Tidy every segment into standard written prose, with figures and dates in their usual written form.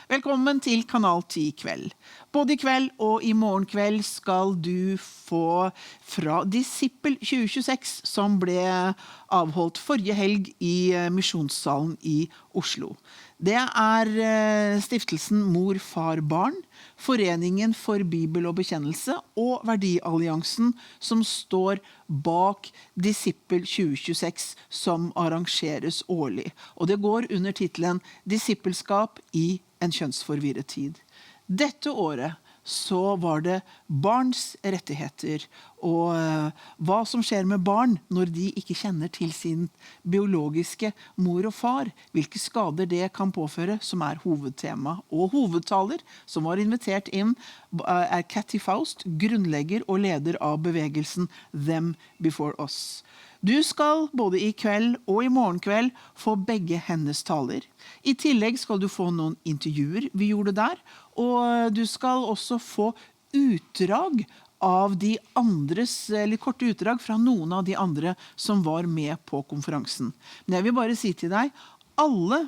Velkommen til Kanal 10 kveld. Både i kveld og i morgen kveld skal du få fra Disippel 2026, som ble avholdt forrige helg i misjonssalen i Oslo. Det Stiftelsen MorFarBarn, Foreningen for Bibel og Bekjennelse og Verdialliansen som står bak Disippel 2026 som arrangeres årlig. Og det går under titelen Disippelskap i en kjønnsforvirret tid. Dette året så var det barns rettigheter og hva som skjer med barn når de ikke kjenner til sin biologiske mor og far, hvilke skader det kan påføre, som hovedtema. Og hovedtaler som var invitert inn Katy Faust, grunnlegger og leder av bevegelsen Them Before Us. Du skal både i kveld og i morgen kveld få begge hennes taler. I tillegg skal du få noen intervjuer vi gjorde der, og du skal også få utdrag av de andres, eller korte utdrag fra noen av de andre som var med på konferansen. Men jeg vil bare si til deg, alle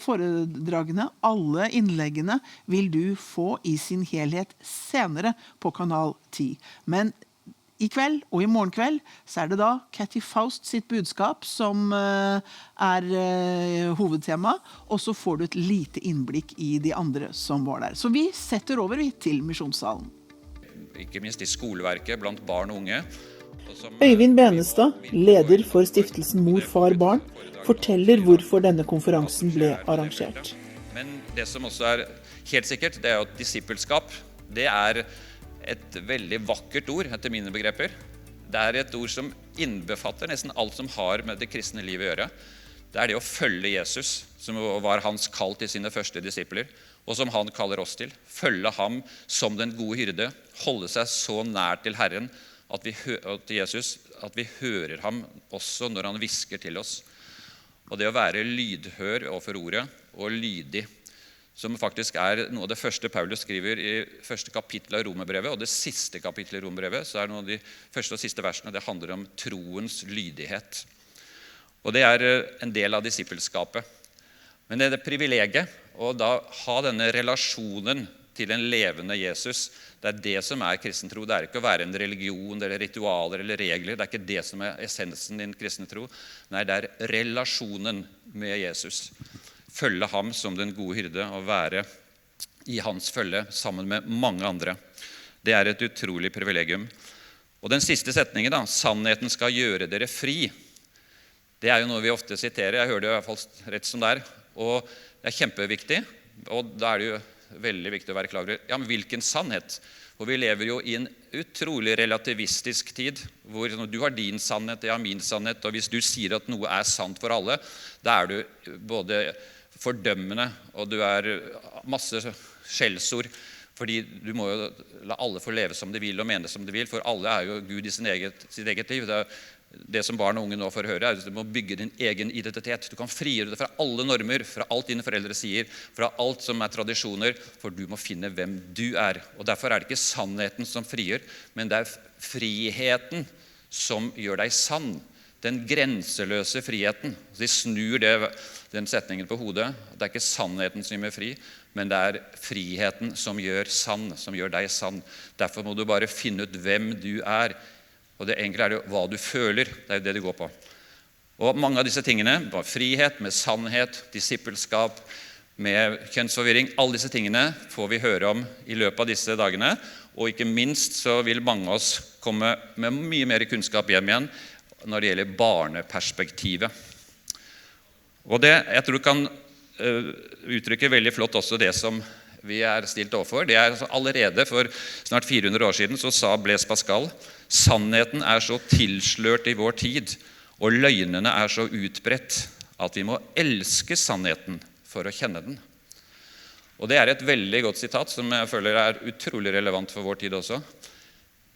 foredragene, alle innleggene vil du få i sin helhet senere på Kanal 10. Men i kveld og i morgen kveld så det da Katy Faust sitt budskap som hovedtema, og så får du et lite innblikk i de andre som var der. Så vi setter over til misjonssalen. Ikke minst i skoleverket blant barn og unge. Øyvind Benestad, leder for Stiftelsen MorFarBarn, forteller hvorfor denne konferansen ble arrangert. Men det som også helt sikkert, det jo at disippelskap, det et veldig vakkert ord etter mine begreper. Det et ord som innbefatter nesten alt som har med det kristne livet å gjøre. Det det å følge Jesus, som var hans kall til sine første disipler, og som han kaller oss til. Følge ham som den gode hyrde, holde seg så nær til Herren at vi hører ham også når han hvisker til oss. Og det å være lydhør overfor ordet og lydig, som faktisk noe av det første Paulus skriver i første kapittel av Romerbrevet, og det siste kapittel i Romerbrevet, så noe av de første og siste versene, det handler om troens lydighet. Og det en del av disippelskapet. Men det privilegiet, å da ha denne relasjonen til en levende Jesus, det det som kristen tro. Det ikke å være en religion, eller ritualer, eller regler. Det ikke det som essensen i en kristen tro. Nei, det relasjonen med Jesus. Følge ham som den gode hyrde og være i hans følge sammen med mange andre. Det et utrolig privilegium. Og den siste setningen da, sannheten skal gjøre dere fri. Det jo noe vi ofte siterer, jeg hører det i hvert fall rett som det og det kjempeviktig, og da det jo veldig viktig å være klar over, ja, men hvilken sannhet? For vi lever jo i en utrolig relativistisk tid, hvor du har din sannhet, jeg har min sannhet, og hvis du sier at noe sant for alle, da du både fordømmende, og du masse skjellsord, fordi du må jo la alle få leve som de vil og mene som de vil, for alle jo Gud i sitt eget liv. Det som barn og unge nå får høre at du må bygge din egen identitet. Du kan frigjøre det fra alle normer, fra alt dine foreldre sier, fra alt som tradisjoner, for du må finne hvem du Og derfor det ikke sannheten som frigjør, men det friheten som gjør deg sann. Den grenseløse friheten. De snur den setningen på hodet. Det ikke sannheten som gjør meg fri, men det friheten som gjør sann, som gjør deg sann. Derfor må du bare finne ut hvem du Og det egentlig det hva du føler. Det jo det går på. Og mange av disse tingene, frihet med sannhet, disippelskap, med kjønnsforvirring, alle disse tingene får vi høre om i løpet av disse dagene. Og ikke minst så vil mange av oss komme med mye mer kunnskap hjem igjen når det gjelder barneperspektivet. Og det, jeg tror kan uttrykke veldig flott også det som vi stilt overfor. Det allerede for snart 400 år siden så sa Blaise Pascal, sannheten så tilslørt i vår tid, og løgnene så utbredt, at vi må elske sannheten for å kjenne den. Og det et veldig godt sitat som jeg føler utrolig relevant for vår tid også.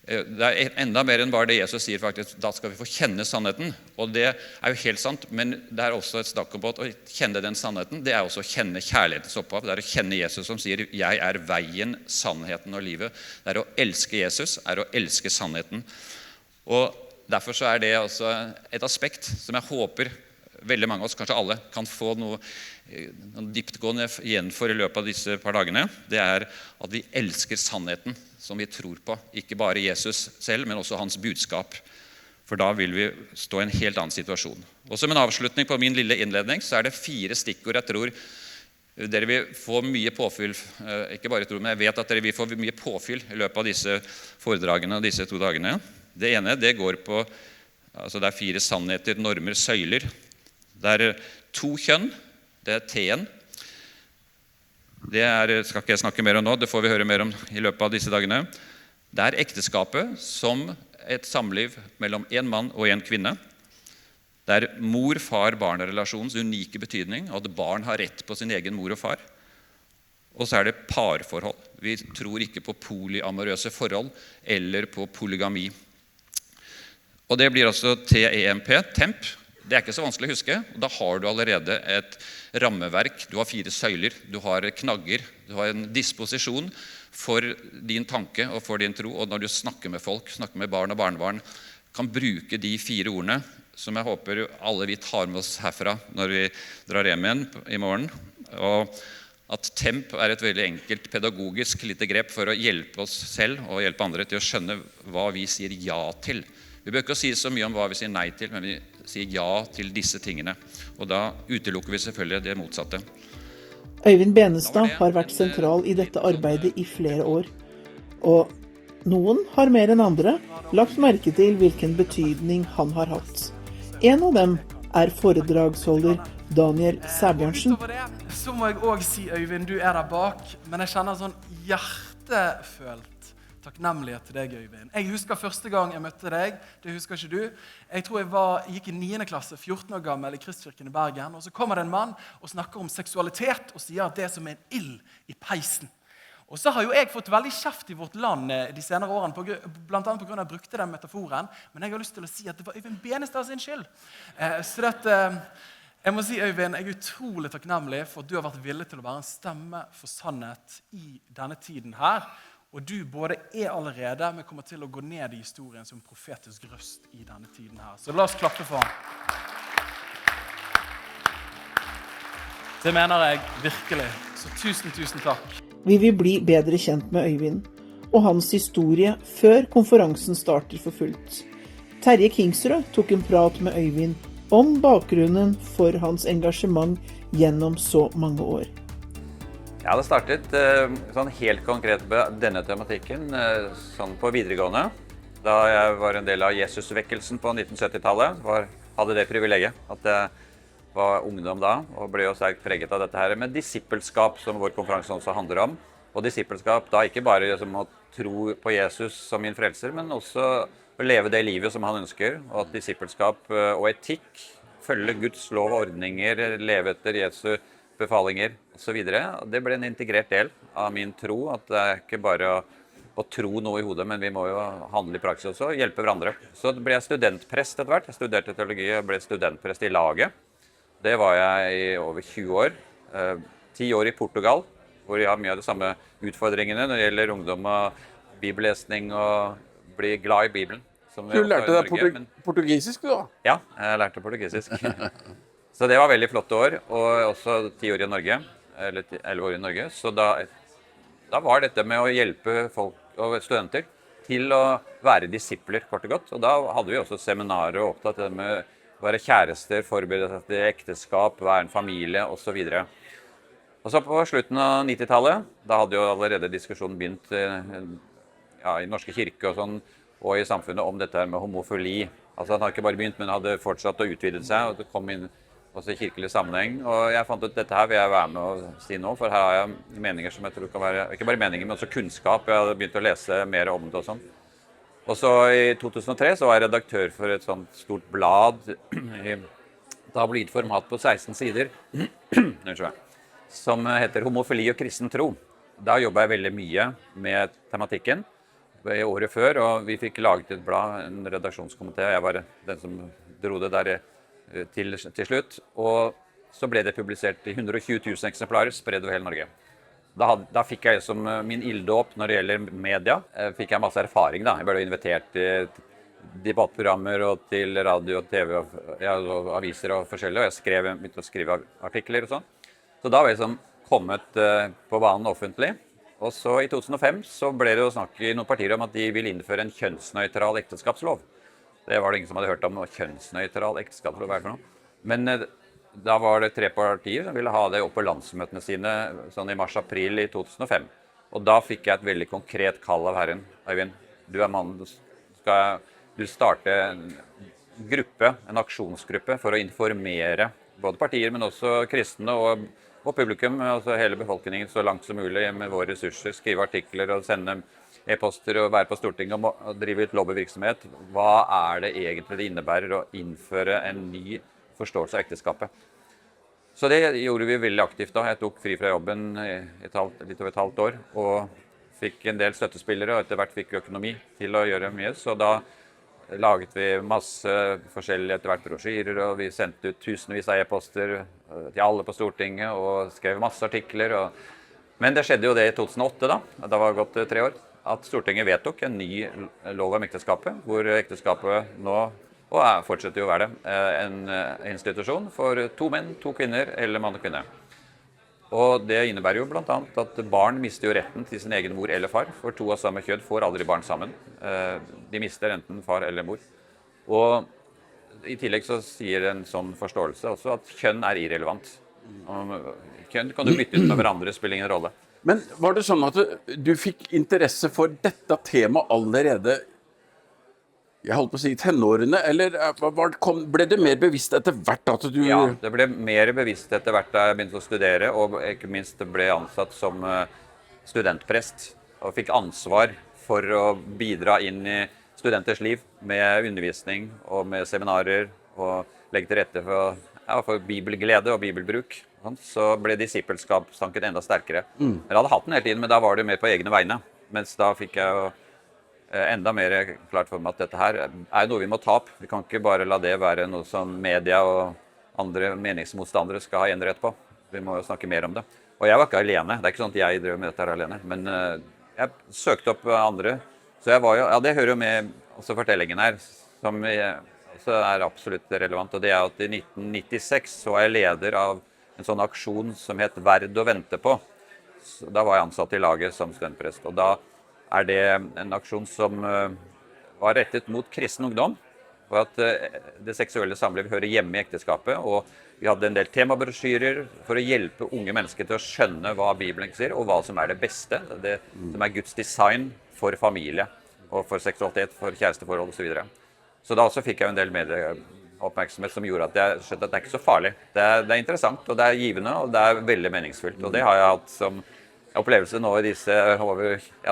Det enda mer enn bare det Jesus sier faktisk, da skal vi få kjenne sannheten. Og det jo helt sant, men det også et snakk om at å kjenne den sannheten, det også å kjenne kjærlighetens opphav. Det å kjenne Jesus som sier, jeg veien, sannheten og livet. Det å elske Jesus, å elske sannheten. Og derfor så det også et aspekt som jeg håper veldig mange av oss, kanskje alle, kan få noe dyptgående igjen for i løpet av disse par dagene, det er at vi elsker sannheten som vi tror på. Ikke bare Jesus selv, men også hans budskap. For da vil vi stå i en helt annen situasjon. Og som en avslutning på min lille innledning, så er det 4 stikkord jeg tror dere vil få mye påfyll, ikke bare tror, men jeg vet at dere vil få mye påfyll i løpet av disse foredragene og disse 2 dagene. Det ene, det går på, altså det er 4 sannheter, normer, søyler. Det er 2 kjønn, det er T-en. Det skal ikke jeg snakke mer om nå, det får vi høre mer om i løpet av disse dagene. Det er ekteskapet som et samliv mellom en mann og en kvinne. Det er mor-far-barn-relasjonens unike betydning, at barn har rett på sin egen mor og far. Og så er det parforhold. Vi tror ikke på polyamorøse forhold eller på polygami. Og det blir altså TEMP, temp. Det er ikke så vanskelig å huske. Da har du allerede et rammeverk. Du har 4 søyler, du har knagger, du har en disposisjon for din tanke og for din tro. Og når du snakker med folk, snakker med barn og barnebarn, kan bruke de 4 ordene, som jeg håper alle vi tar med oss herfra når vi drar hjem igjen i morgen. Og at temp er et veldig enkelt pedagogisk lite grep for å hjelpe oss selv og hjelpe andre til å skjønne hva vi sier ja til. Vi bør ikke si så mye om hva vi sier nei til, men vi sier ja til disse tingene. Og da utelukker vi selvfølgelig det motsatte. Øyvind Benestad har vært sentral i dette arbeidet i flere år. Og noen har mer enn andre lagt merke til hvilken betydning han har hatt. En av dem er foredragsholder Daniel Sæbjørnsen. Så må jeg også si, Øyvind, du er der bak, men jeg kjenner sånn hjertefølt takknemlighet til deg, Øyvind. Jeg husker første gang jeg møtte deg, det husker ikke du. Jeg tror jeg gikk i 9. klasse, 14 år gammel i Kristkirken i Bergen, og så kommer det en mann og snakker om seksualitet og sier at det er som en ild i peisen. Og så har jo jeg fått veldig kjeft i vårt land de senere årene, blant annet på grunn av at jeg brukte den metaforen, men jeg har lyst til å si at det var Øyvind Benestad sin skyld. Så jeg må si, Øyvind, jeg er utrolig takknemlig for at du har vært villig til å være en stemme for sannhet i denne tiden her. Og du både er allerede, men kommer til å gå ned i historien som profetisk røst i denne tiden her. Så la oss klappe for han. Det mener jeg virkelig. Så tusen takk. Vi vil bli bedre kjent med Øyvind og hans historie før konferansen starter for fullt. Terje Kingsrød tok en prat med Øyvind om bakgrunnen for hans engasjement gjennom så mange år. Jeg hadde startet sånn helt konkret med denne tematikken sånn på videregående. Da jeg var en del av Jesusvekkelsen på 1970-tallet, hadde det privilegiet at jeg var ungdom da, og ble jo sterkt preget av dette her med disippelskap, som vår konferanse også handler om. Og disippelskap da ikke bare som å tro på Jesus som min frelser, men også å leve det livet som han ønsker, og at disippelskap og etikk følger Guds lov og ordninger, leve etter Jesu befalinger og så videre. Det ble en integrert del av min tro, at det er ikke bare å tro noe i hodet, men vi må jo handle i praksis også, hjelpe hverandre. Så ble jeg studentprest etter hvert. Jeg studerte teologi og ble studentprest i laget. Det var jeg i over 20 år. 10 år i Portugal, hvor jeg har mye av de samme utfordringene når det gjelder ungdom og bibellesning og bli glad i Bibelen. Du lærte deg portugisisk da? Ja, jeg lærte portugisisk. Så det var veldig flotte år, og også 10 år i Norge, eller 11 år i Norge. Så da var dette med å hjelpe folk og studenter til å være disipler, kort og godt. Og da hadde vi også seminarer og opptatt det med å være kjærester, forberede seg til ekteskap, være en familie, og så videre. Og så på slutten av 90-tallet, da hadde jo allerede diskusjonen begynt i norske kirke og sånn, og i samfunnet om dette med homofili. Altså han hadde ikke bare begynt, men hadde fortsatt å utvidet seg, og det kom inn også i kirkelig sammenheng. Og jeg fant ut dette her vil jeg være med å si nå, for her har jeg meninger som jeg tror kan være, ikke bare meninger, men også kunnskap. Jeg hadde begynt å lese mer om det og sånn. Og så i 2003 så var jeg redaktør for et sånt stort blad i tabloidformat på 16 sider, som heter Homofili og kristen tro. Da jobbet jeg veldig mye med tematikken i året før, og vi fikk laget et blad, en redaksjonskomité. Jeg var den som dro det der til slutt, og så ble det publisert i 120 000 eksemplarer, spredt over hele Norge. Da fikk jeg som min ilddåp når det gjelder media, fikk jeg masse erfaring da. Jeg ble invitert debattprogrammer og til radio og TV og aviser og forskjellig, og jeg begynte å skrive artikler og sånn. Så da var jeg liksom kommet på banen offentlig, og så i 2005 så ble det jo snakk i noen partier om at de ville innføre en kjønnsnøytral ekteskapslov. Det var det ingen som hadde hørt om, kjønnsnøytral ekteskapslov, hva er det for noe? Men da var det 3 partier som ville ha det opp på landsmøtene sine sånn i mars-april i 2005. Og da fikk jeg et veldig konkret kall av Herren. Øyvind, du er mann, du starte en gruppe, en aksjonsgruppe for å informere både partier, men også kristne og publikum, altså hele befolkningen så langt som mulig med våre ressurser, skrive artikler og sende e-poster og være på Stortinget og drive ut lobbyvirksomhet. Hva er det egentlig det innebærer å innføre en ny forståelse av ekteskapet? Så det gjorde vi veldig aktivt da. Jeg tok fri fra jobben litt over et halvt år, og fikk en del støttespillere, og etter hvert fikk økonomi til å gjøre mye. Så da laget vi masse forskjellige etter hvert brosjyrer, og vi sendte ut tusenvis av e-poster til alle på Stortinget, og skrev masse artikler. Men det skjedde jo det i 2008 da var det gått 3 år, at Stortinget vedtok en ny lov om ekteskapet, hvor ekteskapet nå og fortsetter jo å være det, en institusjon for 2 menn, 2 kvinner eller mann og kvinne. Og det innebærer jo blant annet at barn mister jo retten til sin egen mor eller far, for 2 av samme kjønn får aldri barn sammen. De mister enten far eller mor. Og i tillegg så sier en sånn forståelse også at kjønn er irrelevant. Kjønn kan du bytte ut med hverandre, spiller ingen rolle. Men var det sånn at du fikk interesse for dette temaet allerede, jeg holdt på å si tenårene, eller ble det mer bevisst etter hvert at du... Ja, det ble mer bevisst etter hvert da jeg begynte å studere, og ikke minst ble ansatt som studentprest, og fikk ansvar for å bidra inn i studenters liv med undervisning og med seminarer, og legge til rette for bibelglede og bibelbruk. Så ble disippelskapstanken enda sterkere. Jeg hadde hatt den hele tiden, men da var det mer på egne vegne, mens da fikk jeg jo enda mer klart for meg at dette her er noe vi må ta opp. Vi kan ikke bare la det være noe som media og andre meningsmotstandere skal ha enerett på. Vi må jo snakke mer om det. Og jeg var ikke alene. Det er ikke sånn at jeg drev med dette her alene. Men jeg søkte opp andre. Så jeg var jo, ja, det hører jo med også fortellingen her, som også er absolutt relevant. Og det er at i 1996 så var jeg leder av en sånn aksjon som het Verd å vente på. Så da var jeg ansatt i laget som studentprest. Og da er det en aksjon som var rettet mot kristen ungdom, og at det seksuelle samliv hører hjemme i ekteskapet, og vi hadde en del temabrosjyrer for å hjelpe unge mennesker til å skjønne hva Bibelen sier, og hva som er det beste, det som er Guds design for familie, og for seksualitet, for kjæresteforhold og så videre. Så da også fikk jeg en del medieoppmerksomhet som gjorde at jeg skjønte at det er ikke så farlig. Det er interessant, og det er givende, og det er veldig meningsfullt, og det har jeg hatt som opplevelse nå i disse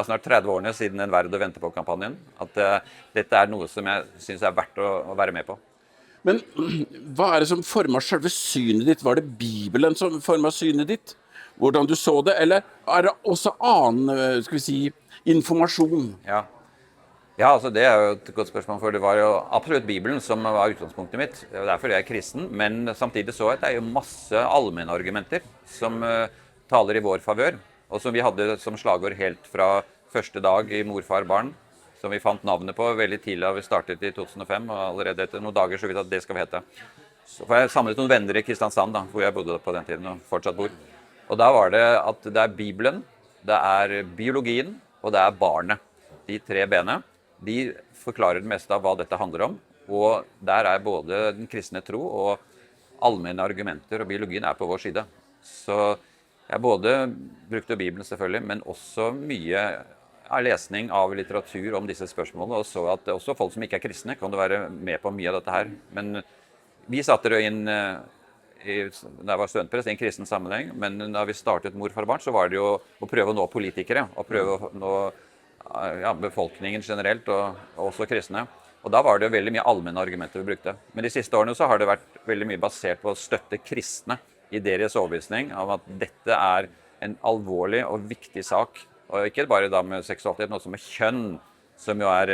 snart 30 årene siden en Verd å vente på-kampanjen, at dette er noe som jeg synes er verdt å være med på. Men hva er det som formet selve synet ditt? Var det Bibelen som formet synet ditt? Hvordan du så det? Eller er det også annen, skal vi si, informasjon? Ja, altså det er jo et godt spørsmål, for det var jo absolutt Bibelen som var utgangspunktet mitt. Det er derfor jeg er kristen, men samtidig så at det er jo masse allmenne argumenter som taler i vår favør, og som vi hadde som slagord helt fra første dag i MorFarBarn, som vi fant navnet på veldig tidlig da vi startet i 2005, og allerede etter noen dager så vidt at det skal vi hete. Så får jeg samlet noen venner i Kristiansand da, hvor jeg bodde på den tiden og fortsatt bor. Og da var det at det er Bibelen, det er biologien, og det er barnet. De 3 bene, de forklarer det meste av hva dette handler om, og der er både den kristne tro og allmenne argumenter, og biologien er på vår side. Så jeg både brukte Bibelen selvfølgelig, men også mye lesning av litteratur om disse spørsmålene, og så at også folk som ikke er kristne kan være med på mye av dette her. Men vi satte det inn, da jeg var studentprest, i en kristen sammenheng, men da vi startet MorFarBarn, så var det jo å prøve å nå politikere, og prøve å nå befolkningen generelt, og også kristne. Og da var det veldig mye allmenne argumenter vi brukte. Men de siste årene så har det vært veldig mye basert på å støtte kristne i deres overbevisning om at dette er en alvorlig og viktig sak. Og ikke bare da med seksualitet, men også med kjønn, som jo er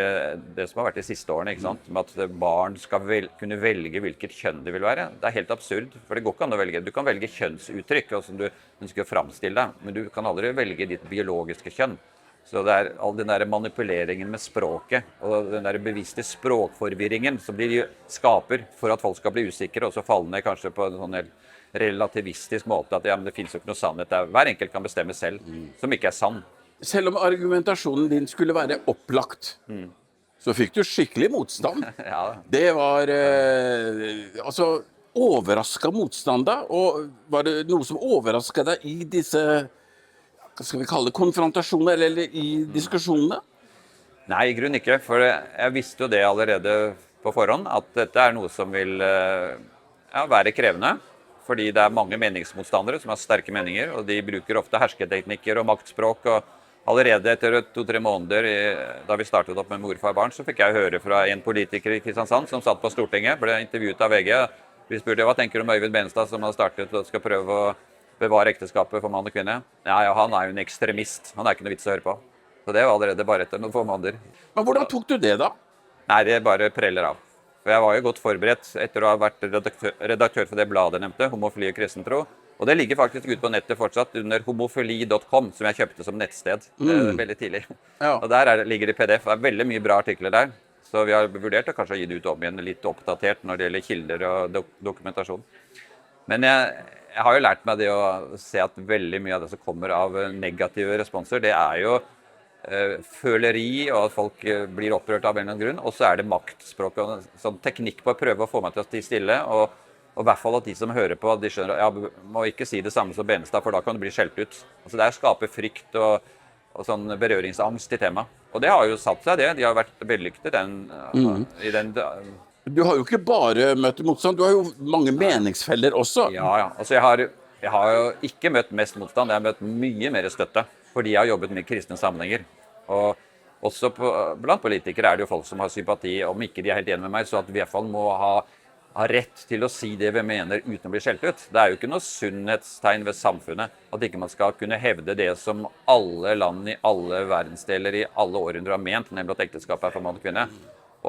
det som har vært de siste årene, ikke sant? Med at barn skal kunne velge hvilket kjønn de vil være. Det er helt absurd, for det går ikke an å velge. Du kan velge kjønnsuttrykk, som du ønsker å framstille deg, men du kan aldri velge ditt biologiske kjønn. Så det all den der manipuleringen med språket, og den der bevisste språkforvirringen som de skaper for at folk skal bli usikre, og så falle ned kanskje på en sånn helt relativistisk måte at ja, men det finnes jo ikke noe sannhet der. Hver enkelt kan bestemme selv, som ikke sann. Selv om argumentasjonen din skulle være opplagt, så fikk du skikkelig motstand. Ja. Det var altså overrasket motstand da, og var det noe som overrasket deg i disse, hva skal vi kalle det, konfrontasjoner eller i diskusjonene? Nei, i grunnen ikke, for jeg visste jo det allerede på forhånd, at dette noe som vil være krevende. Fordi det mange meningsmotstandere som har sterke meninger, og de bruker ofte hersketeknikker og maktspråk. Og allerede etter 2-3 måneder, da vi startet opp med MorFarBarn, så fikk jeg høre fra en politiker i Kristiansand som satt på Stortinget, ble intervjuet av VG. Vi spurte, hva tenker du om Øyvind Benestad som har startet og skal prøve å bevare ekteskapet for mann og kvinne? Ja, han jo en ekstremist. Han ikke noe vits å høre på. Så det var allerede bare etter noen få måneder. Men hvordan tok du det da? Nei, det bare preller av. For jeg var jo godt forberedt etter å ha vært redaktør for det bladet jeg nevnte, Homofili og kristentro. Og det ligger faktisk ute på nettet fortsatt under homofili.com, som jeg kjøpte som nettsted veldig tidlig. Ja. Og der ligger det i PDF. Det veldig mye bra artikler der. Så vi har vurdert å kanskje gi det ut om igjen litt oppdatert når det gjelder kilder og dokumentasjon. Men jeg har jo lært meg det å se at veldig mye av det som kommer av negative responser, det jo føleri, og at folk blir opprørt av en eller annen grunn, og så det maktspråk og sånn teknikk på å prøve å få meg til å stå stille, og i hvert fall at de som hører på, de skjønner at jeg må ikke si det samme som Benestad, for da kan du bli skjelt ut. Altså det skaper frykt og sånn berøringsangst i temaet. Og det har jo satt seg det, de har vært vellykte i den... Du har jo ikke bare møtt motstand, du har jo mange meningsfeller også. Ja. Altså jeg har jo ikke møtt mest motstand, jeg har møtt mye mer støtte. Fordi jeg har jobbet med kristne sammenhenger. Og også blant politikere det jo folk som har sympati, om ikke de helt enige med meg, så at vi i hvert fall må ha rett til å si det vi mener uten å bli skjelt ut. Det jo ikke noe sunnhetstegn ved samfunnet, at ikke man skal kunne hevde det som alle land i alle verdensdeler i alle århundrer har ment, nemlig at ekteskapet for mann og kvinne.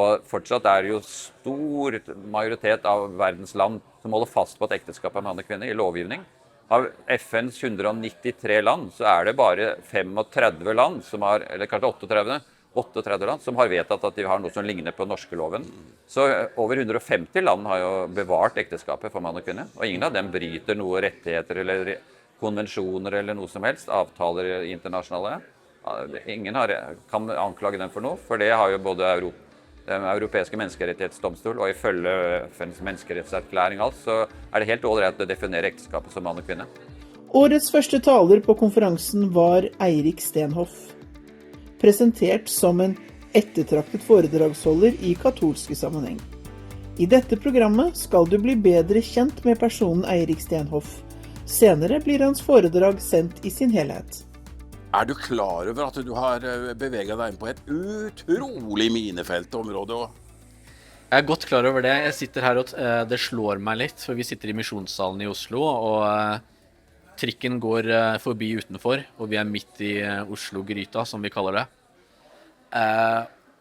Og fortsatt det jo stor majoritet av verdens land som holder fast på at ekteskapet er mann og kvinne i lovgivning. Av FNs 193 land, så det bare 35 land som har, eller kanskje 38 land, som har vedtatt at de har noe som ligner på norske loven. Så over 150 land har jo bevart ekteskapet for mann og kvinne, og ingen av dem bryter noe rettigheter eller konvensjoner eller noe som helst, avtaler internasjonale. Ingen kan anklage dem for noe, for det har jo både den europeiske menneskerettighetsdomstol, og ifølge FNs menneskerettserklæring alt, så det helt ålreit å definere ekteskapet som mann og kvinne. Årets første taler på konferansen var Eirik Stenhoff, presentert som en ettertraktet foredragsholder i katolske sammenheng. I dette programmet skal du bli bedre kjent med personen Eirik Stenhoff. Senere blir hans foredrag sendt i sin helhet. Du klar over at du har beveget deg inn på et utrolig minefeltområde? Jeg godt klar over det. Jeg sitter her og det slår meg litt, for vi sitter i misjonssalen i Oslo, og trikken går forbi utenfor, og vi midt i Oslo-gryta, som vi kaller det.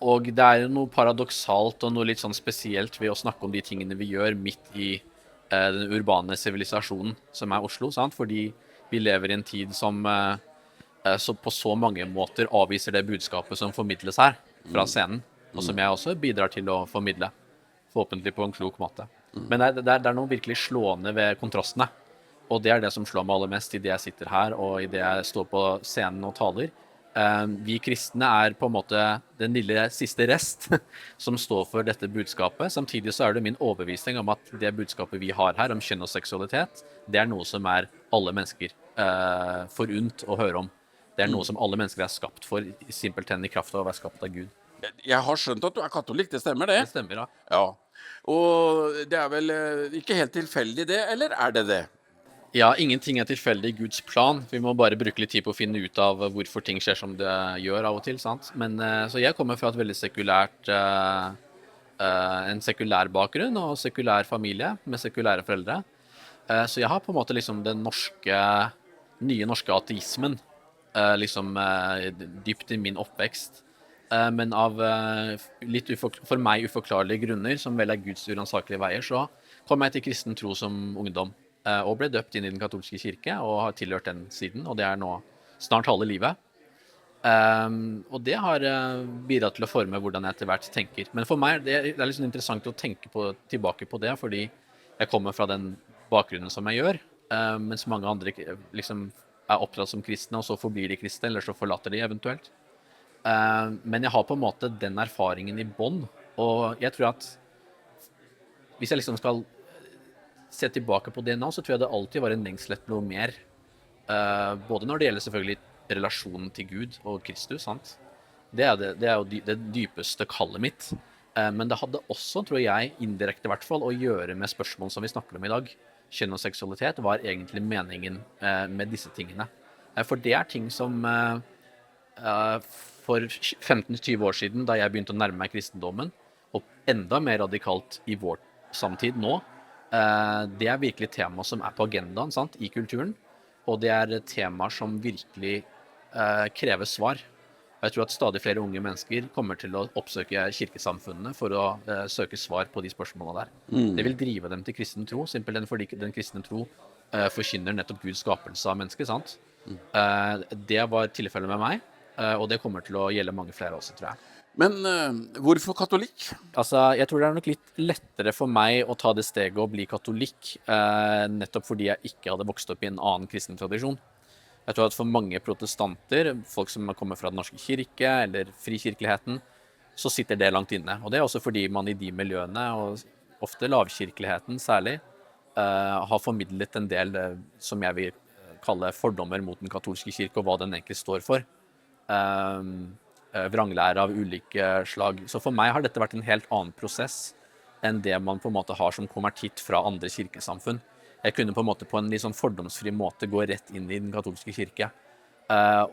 Og det noe paradoksalt og noe litt sånn spesielt ved å snakke om de tingene vi gjør midt i den urbane sivilisasjonen som Oslo, sant? Fordi vi lever i en tid som så på så mange måter avviser det budskapet som formidles her fra scenen, og som jeg også bidrar til å formidle, forhåpentlig på en klok måte. Men det noe virkelig slående ved kontrastene, og det det som slår meg aller mest i det jeg sitter her, og i det jeg står på scenen og taler. Vi kristne på en måte den lille siste rest som står for dette budskapet. Samtidig så det min overbevisning om at det budskapet vi har her om kjønn og seksualitet, det noe som alle mennesker forunt å høre om. Det noe som alle mennesker skapt for, simpelthen i kraft av å være skapt av Gud. Jeg har skjønt at du katolikk, det stemmer det? Det stemmer, ja. Ja. Og det vel ikke helt tilfeldig det, eller det det? Ja, ingenting tilfeldig i Guds plan. Vi må bare bruke litt tid på å finne ut av hvorfor ting skjer som det gjør av og til, sant? Men så jeg kommer fra et veldig sekulært, en sekulær bakgrunn og sekulær familie med sekulære foreldre. Så jeg har på en måte liksom den nye norske ateismen dypt i min oppvekst, men av litt for meg uforklarlige grunner, som vel Guds uransakelige veier, så kom jeg til kristen tro som ungdom, og ble døpt inn i den katolske kirke, og har tilhørt den siden, og det nå snart halve livet. Og det har bidratt til å forme hvordan jeg etter hvert tenker. Men for meg det er liksom interessant å tenke tilbake på det, fordi jeg kommer fra den bakgrunnen som jeg gjør, mens mange andre liksom er oppdratt som kristne, og så forblir de kristne, eller så forlater de eventuelt. Men jeg har på en måte den erfaringen i bånd, og jeg tror at hvis jeg liksom skal se tilbake på det nå, så tror jeg det alltid var en lengsel etter noe mer. Både når det gjelder selvfølgelig relasjonen til Gud og Kristus, sant? Det er jo det dypeste kallet mitt. Men det hadde også, tror jeg, indirekte i hvert fall, å gjøre med spørsmål som vi snakker om i dag. Kjønn og seksualitet var egentlig meningen med disse tingene. For det er ting som for 15-20 år siden, da jeg begynte å nærme meg kristendommen, og enda mer radikalt i vår samtid nå, det er virkelig tema som er på agendaen, sant, i kulturen, og det er temaer som virkelig krever svar. Og jeg tror at stadig flere unge mennesker kommer til å oppsøke kirkesamfunnene for å søke svar på de spørsmålene der. Det vil drive dem til kristen tro, simpelthen fordi den kristne tro forkynner nettopp Guds skapelse av mennesker, sant? Det var tilfellet med meg, og det kommer til å gjelde mange flere også, tror jeg. Men hvorfor katolikk? Altså, jeg tror det er nok litt lettere for meg å ta det steget og bli katolikk, nettopp fordi jeg ikke hadde vokst opp i en annen kristen tradisjon. Jeg tror at for mange protestanter, folk som kommer fra den norske kirke eller frikirkeligheten, så sitter det langt inne. Og det er også fordi man i de miljøene, og ofte lavkirkeligheten særlig, har formidlet en del som jeg vil kalle fordommer mot den katolske kirke, og hva den egentlig står for. Vranglære av ulike slag. Så for meg har dette vært en helt annen prosess enn det man på en måte har som konvertitt fra andre kirkesamfunn. Jeg kunne på en måte på en litt sånn fordomsfri måte gå rett inn i den katolske kirke.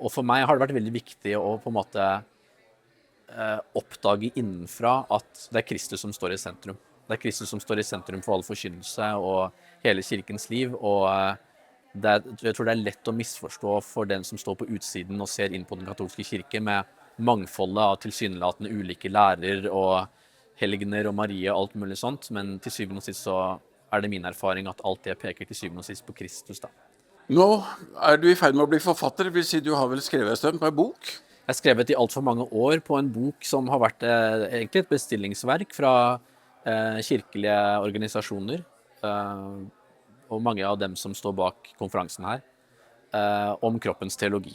Og for meg har det vært veldig viktig å på en måte oppdage innenfra at det er Kristus som står i sentrum. Det er Kristus som står i sentrum for all forkynnelse og hele kirkens liv, og jeg tror det er lett å misforstå for den som står på utsiden og ser inn på den katolske kirke med mangfoldet av tilsynelatende ulike lærer og helgener og Marie og alt mulig sånt, men til syvende og sist så er det min erfaring at alt det peker til syvende og sist på Kristus da. Nå er du i ferd med å bli forfatter, det vil si du har vel skrevet en stund på en bok? Jeg har skrevet i alt for mange år på en bok som har vært egentlig et bestillingsverk fra kirkelige organisasjoner, og mange av dem som står bak konferansen her, om kroppens teologi.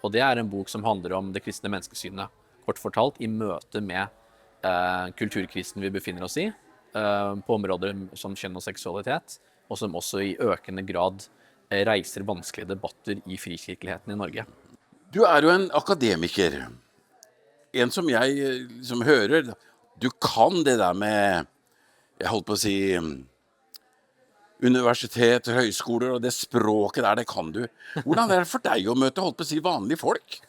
Og det er en bok som handler om det kristne menneskesynet, kort fortalt, i møte med kulturkrisen vi befinner oss i, på områder som kjønn og seksualitet, og som også i økende grad reiser vanskelige debatter i frikirkeligheten i Norge. Du er jo en akademiker. En som jeg liksom hører, du kan det der med, jeg holdt på å si, universitet, høyskoler, og det språket der, det kan du. Hvordan er det for deg å møte, holdt på å si, vanlige folk?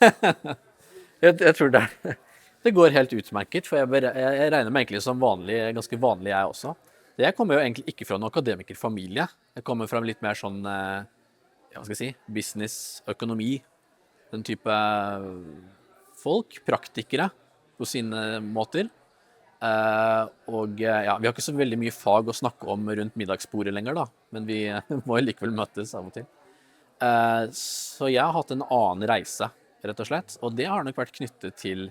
Jeg tror det går helt utmerket, for jeg regner meg egentlig som vanlig, ganske vanlig jeg også. Jeg kommer jo egentlig ikke fra en akademikerfamilie. Jeg kommer fra litt mer sånn, hva skal jeg si, business, økonomi, den type folk, praktikere på sine måter. Og ja, vi har ikke så veldig mye fag å snakke om rundt middagsbordet lenger da, men vi må jo likevel møtes av og til. Så jeg har hatt en annen reise, rett og slett, og det har nok vært knyttet til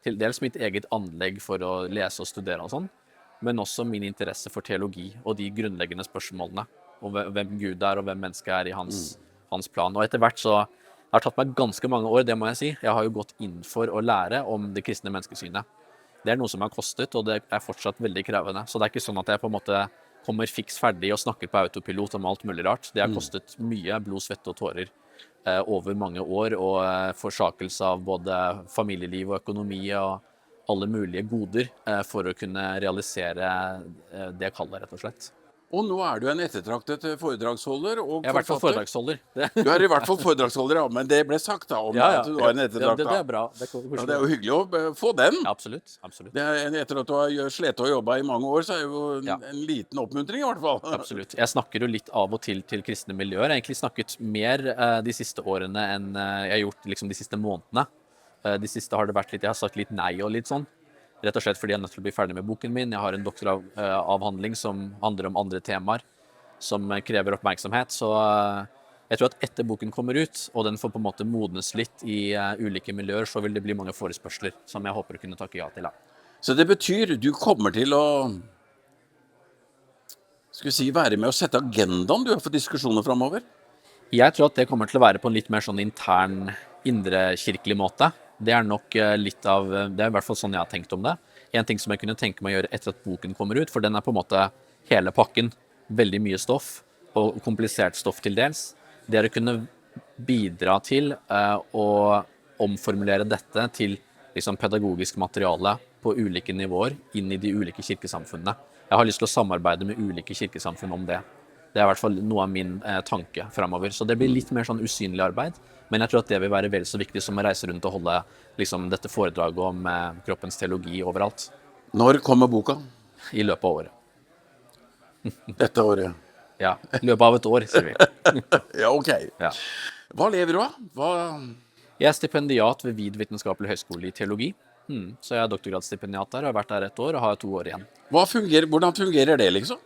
dels mitt eget anlegg for å lese og studere og sånn, men også min interesse for teologi og de grunnleggende spørsmålene, om hvem Gud er og hvem mennesket er i hans plan. Og etter hvert så har det tatt meg ganske mange år, det må jeg si. Jeg har jo gått inn for å lære om det kristne menneskesynet. Det er noe som har kostet, og det er fortsatt veldig krevende. Så det er ikke sånn at jeg på en måte kommer fiks ferdig og snakker på autopilot om alt mulig rart. Det har kostet mye blod, svette og tårer over mange år, og forsakelse av både familieliv og økonomi og alle mulige goder for å kunne realisere det kallet, rett og slett. Og nå er du en ettertraktet foredragsholder og Jeg er i hvert fall foredragsholder. Du er i hvert fall foredragsholder, ja, men det ble sagt da om at du var en ettertraktet. Det er bra. Det er jo hyggelig å få den. Ja, absolutt. Etter at du har slet og jobbet i mange år, så er jo en liten oppmuntring i hvert fall. Absolutt. Jeg snakker jo litt av og til kristne miljøer. Jeg har egentlig snakket mer de siste årene enn jeg har gjort liksom, de siste månedene. De siste har det vært litt, jeg har sagt litt nei og litt sånn. Rett og slett fordi jeg er nødt til å bli ferdig med boken min. Jeg har en doktoravhandling som handler om andre temaer som krever oppmerksomhet. Så Jeg tror at etter boken kommer ut, og den får på en måte modnes litt i ulike miljøer, så vil det bli mange forespørsler som jeg håper å kunne takke ja til. Da. Så det betyr du kommer til å være med å sette agendaen for diskusjoner fremover? Jeg tror at det kommer til å være på en litt mer sånn intern, indrekirkelig måte. Det er nok litt av, det er i hvert fall sånn jeg har tenkt om det. En ting som jeg kunne tenke meg å gjøre etter at boken kommer ut, for den er på en måte hele pakken, veldig mye stoff, og komplisert stoff til dels. Det er å kunne bidra til å omformulere dette til liksom, pedagogisk materiale på ulike nivåer inn i de ulike kirkesamfunnene. Jeg har lyst til å samarbeide med ulike kirkesamfunn om det. Det er i hvert fall noe av min tanke fremover. Så det blir litt mer sånn usynlig arbeid, men jeg tror at det vil være vel så viktig som å reise rundt og holde liksom, dette foredraget om kroppens teologi overalt. Når kommer boka? I løpet av året. Dette året? Ja, i løpet av et år, sier vi. Ja, ok. Ja. Hva lever du av? Jeg er stipendiat ved Vid vitenskapelig høgskole i teologi. Så jeg er doktorgradsstipendiat der, har vært der et år og har 2 år igjen. Hvordan fungerer det liksom?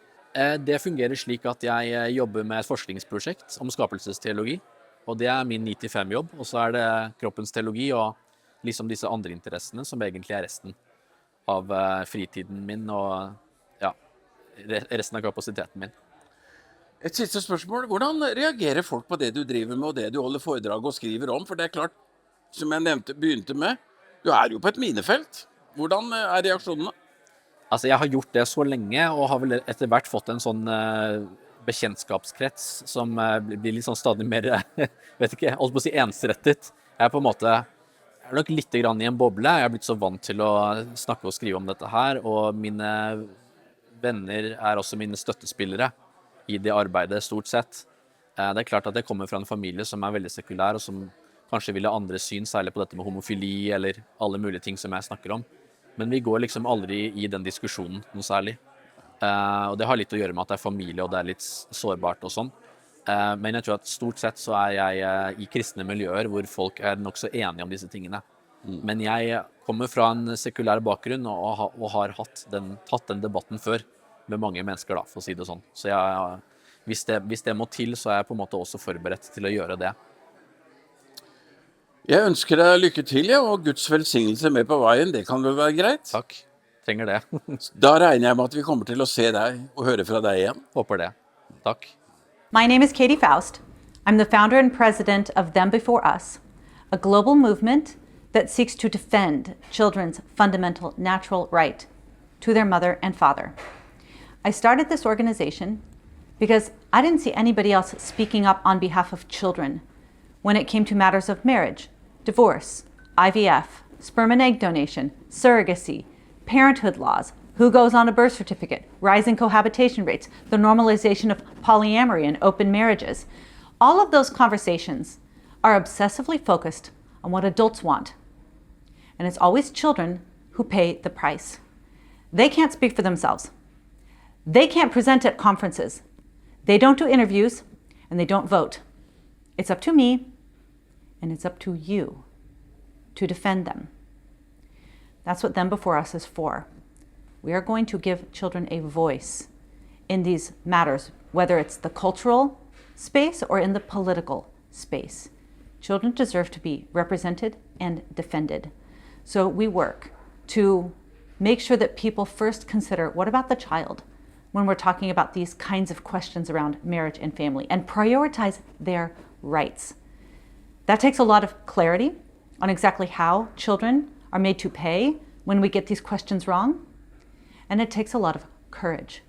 Det fungerer slik at jeg jobber med et forskningsprosjekt om skapelsesteologi, og det er min 9-5-jobb, og så er det kroppens teologi og liksom disse andre interessene som egentlig er resten av fritiden min og ja, resten av kapasiteten min. Et siste spørsmål. Hvordan reagerer folk på det du driver med og det du holder foredrag og skriver om? For det er klart, som jeg begynte med, du er jo på et minefelt. Hvordan er reaksjonene? Altså, jeg har gjort det så lenge, og har vel etter hvert fått en sånn bekjentskapskrets som blir litt sånn stadig mer, vet ikke, holdt på å si ensrettet. Jeg er på en måte, jeg er nok litt grann i en boble. Jeg er blitt så vant til å snakke og skrive om dette her, og mine venner er også mine støttespillere i det arbeidet stort sett. Det er klart at jeg kommer fra en familie som er veldig sekulær, og som kanskje vil ha andre syn, særlig på dette med homofili eller alle mulige ting som jeg snakker om. Men vi går liksom aldri i den diskusjonen noe særlig. Og det har litt å gjøre med at det er familie og det er litt sårbart og sånn. Men jeg tror at stort sett så er jeg i kristne miljøer hvor folk er nok så enige om disse tingene. Men jeg kommer fra en sekulær bakgrunn og har tatt den debatten før med mange mennesker, da, for å si det sånn. Så hvis det må til, så er jeg på en måte også forberedt til å gjøre det. Jeg ønsker deg lykke til, ja, og Guds velsignelse med på veien. Det kan vel være greit? Takk. Trenger det. Da regner jeg med at vi kommer til å se deg og høre fra deg igjen. Håper det. Takk. My name is Katy Faust. I'm the founder and president of Them Before Us, a global movement that seeks to defend children's fundamental natural right to their mother and father. I started this organization because I didn't see anybody else speaking up on behalf of children when it came to matters of marriage, divorce, IVF, sperm and egg donation, surrogacy, parenthood laws, who goes on a birth certificate, rising cohabitation rates, the normalization of polyamory and open marriages. All of those conversations are obsessively focused on what adults want. And it's always children who pay the price. They can't speak for themselves. They can't present at conferences. They don't do interviews, and they don't vote. It's up to me, and it's up to you to defend them. That's what Them Before Us is for. We are going to give children a voice in these matters, whether it's the cultural space or in the political space. Children deserve to be represented and defended. So we work to make sure that people first consider, what about the child, when we're talking about these kinds of questions around marriage and family, and prioritize their rights. That takes a lot of clarity on exactly how children are made to pay when we get these questions wrong. And it takes a lot of courage,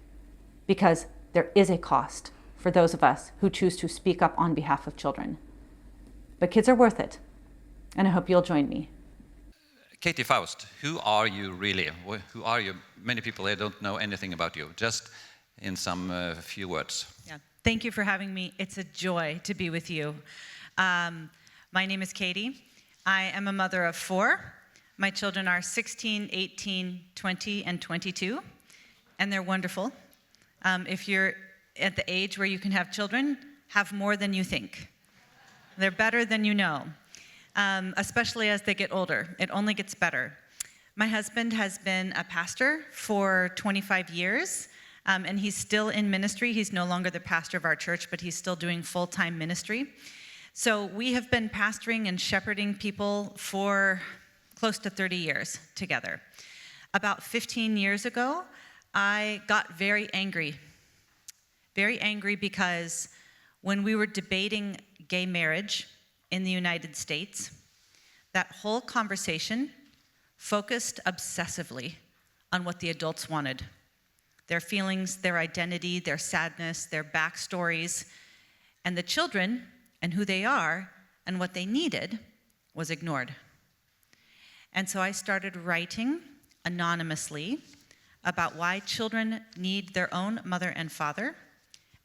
because there is a cost for those of us who choose to speak up on behalf of children. But kids are worth it, and I hope you'll join me. Katy Faust, who are you really? Who are you? Many people here don't know anything about you. Just in some few words. Yeah. Thank you for having me. It's a joy to be with you. My name is Katy. I am a mother of 4. My children are 16, 18, 20, and 22, and they're wonderful. If you're at the age where you can have children, have more than you think. They're better than you know, especially as they get older. It only gets better. My husband has been a pastor for 25 years. And he's still in ministry. He's no longer the pastor of our church, but he's still doing full-time ministry. So we have been pastoring and shepherding people for close to 30 years together. About 15 years ago, I got very angry because when we were debating gay marriage in the United States, that whole conversation focused obsessively on what the adults wanted. Their feelings, their identity, their sadness, their backstories, and the children and who they are and what they needed was ignored. And so I started writing anonymously about why children need their own mother and father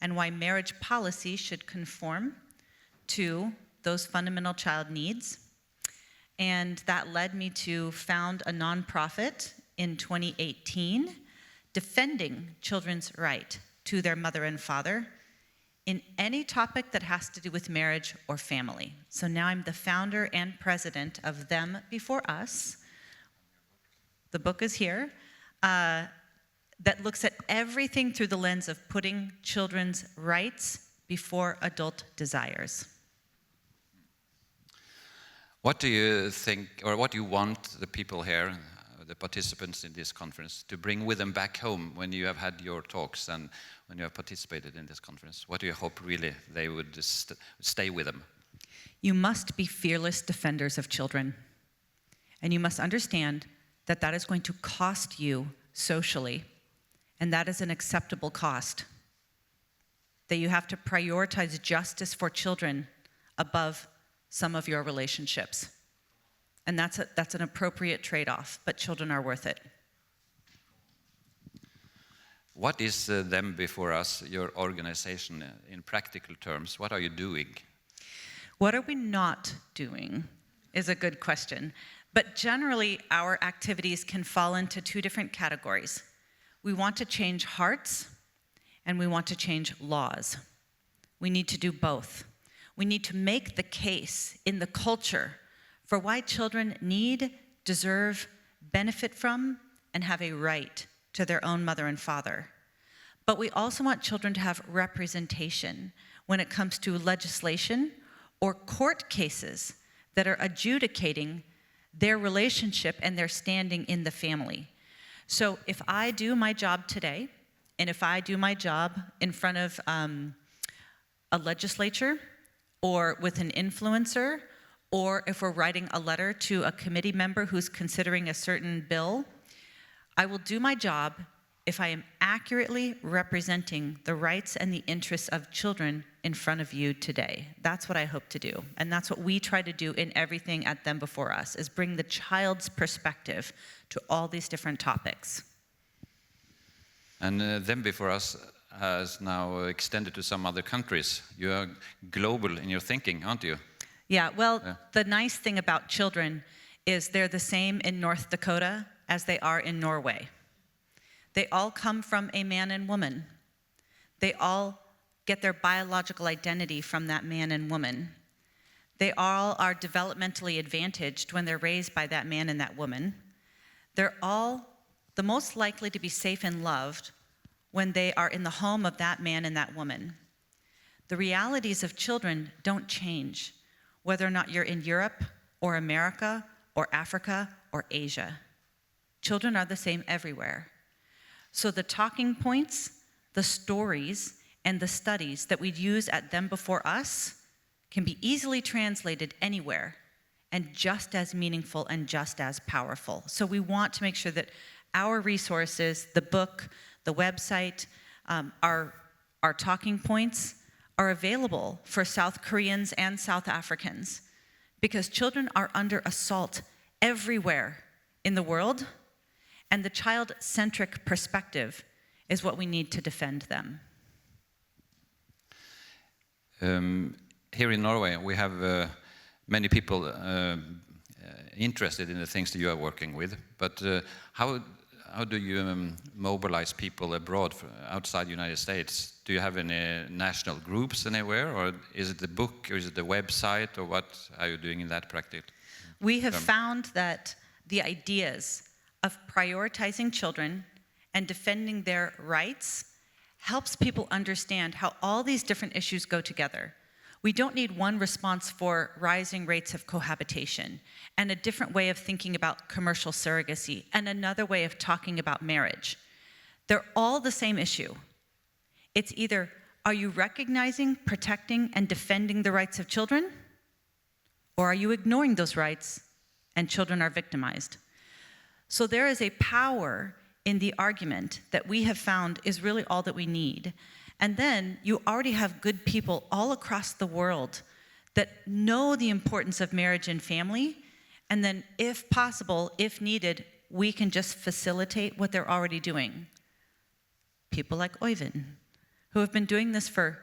and why marriage policy should conform to those fundamental child needs. And that led me to found a nonprofit in 2018 defending children's right to their mother and father in any topic that has to do with marriage or family. So now I'm the founder and president of Them Before Us. The book is here, that looks at everything through the lens of putting children's rights before adult desires. What do you think, or what do you want the people here, the participants in this conference, to bring with them back home when you have had your talks and when you have participated in this conference? What do you hope really they would stay with them? You must be fearless defenders of children. And you must understand that that is going to cost you socially, and that is an acceptable cost. That you have to prioritize justice for children above some of your relationships. And that's an appropriate trade-off, but children are worth it. What is Them Before Us, your organization, in practical terms? What are you doing? What are we not doing is a good question. But generally, our activities can fall into two different categories. We want to change hearts, and we want to change laws. We need to do both. We need to make the case in the culture for why children need, deserve, benefit from, and have a right to their own mother and father. But we also want children to have representation when it comes to legislation or court cases that are adjudicating their relationship and their standing in the family. So if I do my job today, and if I do my job in front of a legislature or with an influencer, or if we're writing a letter to a committee member who's considering a certain bill, I will do my job if I am accurately representing the rights and the interests of children in front of you today. That's what I hope to do. And that's what we try to do in everything at Them Before Us, is bring the child's perspective to all these different topics. And Them Before Us has now extended to some other countries. You are global in your thinking, aren't you? Yeah, well, the nice thing about children is they're the same in North Dakota as they are in Norway. They all come from a man and woman. They all get their biological identity from that man and woman. They all are developmentally advantaged when they're raised by that man and that woman. They're all the most likely to be safe and loved when they are in the home of that man and that woman. The realities of children don't change, whether or not you're in Europe or America or Africa or Asia. Children are the same everywhere. So the talking points, the stories, and the studies that we'd use at Them Before Us can be easily translated anywhere and just as meaningful and just as powerful. So we want to make sure that our resources, the book, the website, our talking points are available for South Koreans and South Africans, because children are under assault everywhere in the world, and the child-centric perspective is what we need to defend them. Here in Norway, we have many people interested in the things that you are working with, but how do you mobilize people abroad, outside the United States? Do you have any national groups anywhere, or is it the book, or is it the website, or what are you doing in that practice? We have found that the ideas of prioritizing children and defending their rights helps people understand how all these different issues go together. We don't need one response for rising rates of cohabitation and a different way of thinking about commercial surrogacy and another way of talking about marriage. They're all the same issue. It's either, are you recognizing, protecting, and defending the rights of children? Or are you ignoring those rights and children are victimized? So there is a power in the argument that we have found is really all that we need. And then you already have good people all across the world that know the importance of marriage and family. And then if possible, if needed, we can just facilitate what they're already doing. People like Oyvind, who have been doing this for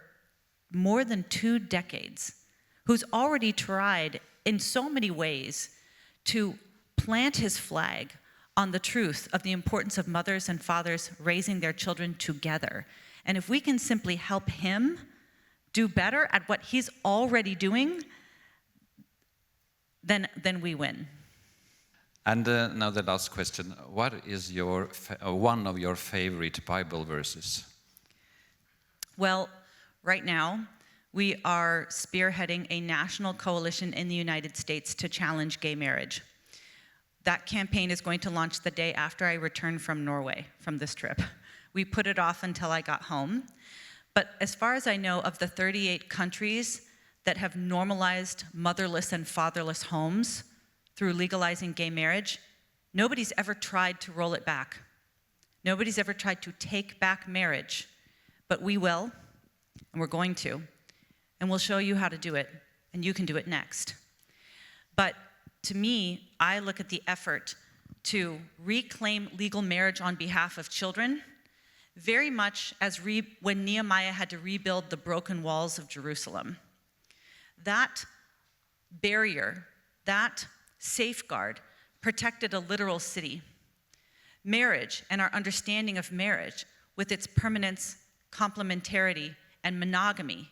more than 2 decades, who's already tried in so many ways to plant his flag on the truth of the importance of mothers and fathers raising their children together. And if we can simply help him do better at what he's already doing, then we win. And now the last question. What is your one of your favorite Bible verses? Well, right now, we are spearheading a national coalition in the United States to challenge gay marriage. That campaign is going to launch the day after I return from Norway, from this trip. We put it off until I got home. But as far as I know, of the 38 countries that have normalized motherless and fatherless homes through legalizing gay marriage, nobody's ever tried to roll it back. Nobody's ever tried to take back marriage. But we will, and we're going to. And we'll show you how to do it, and you can do it next. But to me, I look at the effort to reclaim legal marriage on behalf of children very much as when Nehemiah had to rebuild the broken walls of Jerusalem. That barrier, that safeguard, protected a literal city. Marriage and our understanding of marriage, with its permanence, complementarity, and monogamy,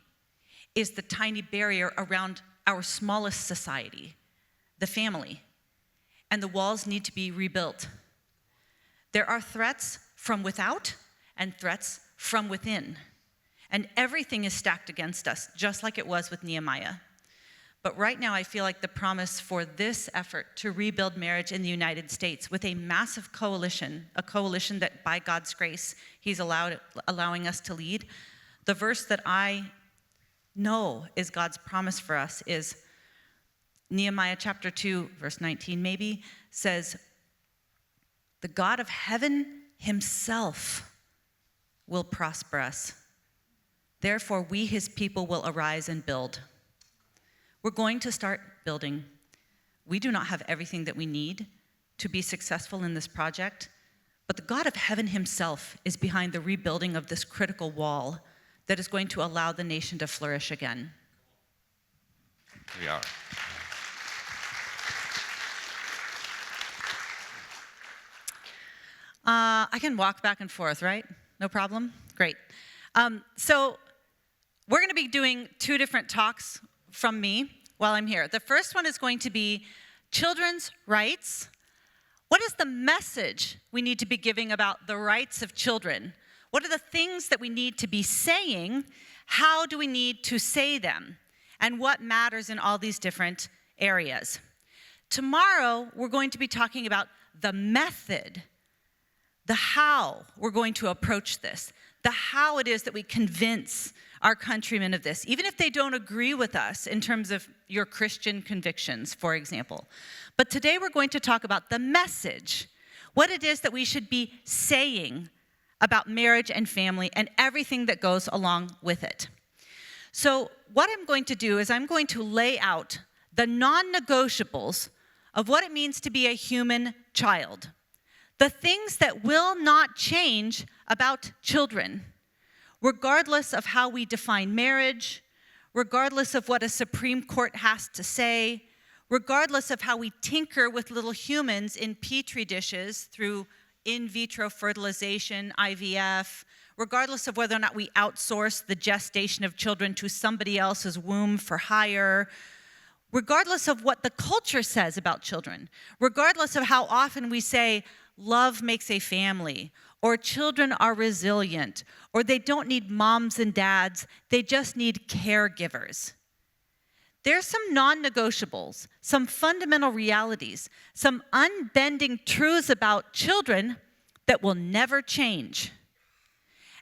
is the tiny barrier around our smallest society, the family. And the walls need to be rebuilt. There are threats from without and threats from within. And everything is stacked against us, just like it was with Nehemiah. But right now, I feel like the promise for this effort to rebuild marriage in the United States with a massive coalition, a coalition that by God's grace, he's allowing us to lead. The verse that I know is God's promise for us is Nehemiah chapter 2, verse 19 maybe, says, "The God of heaven himself will prosper us. Therefore, we, his people, will arise and build." We're going to start building. We do not have everything that we need to be successful in this project, but the God of heaven himself is behind the rebuilding of this critical wall that is going to allow the nation to flourish again. We are. I can walk back and forth, right? No problem? Great. So we're going to be doing 2 different talks from me while I'm here. The first one is going to be children's rights. What is the message we need to be giving about the rights of children? What are the things that we need to be saying? How do we need to say them? And what matters in all these different areas? Tomorrow, we're going to be talking about the method, the how we're going to approach this, the how it is that we convince our countrymen of this, even if they don't agree with us in terms of your Christian convictions, for example. But today we're going to talk about the message, what it is that we should be saying about marriage and family and everything that goes along with it. So what I'm going to do is I'm going to lay out the non-negotiables of what it means to be a human child, the things that will not change about children, regardless of how we define marriage, regardless of what a Supreme Court has to say, regardless of how we tinker with little humans in petri dishes through in vitro fertilization, IVF, regardless of whether or not we outsource the gestation of children to somebody else's womb for hire, regardless of what the culture says about children, regardless of how often we say, love makes a family, or children are resilient, or they don't need moms and dads, they just need caregivers. There's some non-negotiables, some fundamental realities, some unbending truths about children that will never change.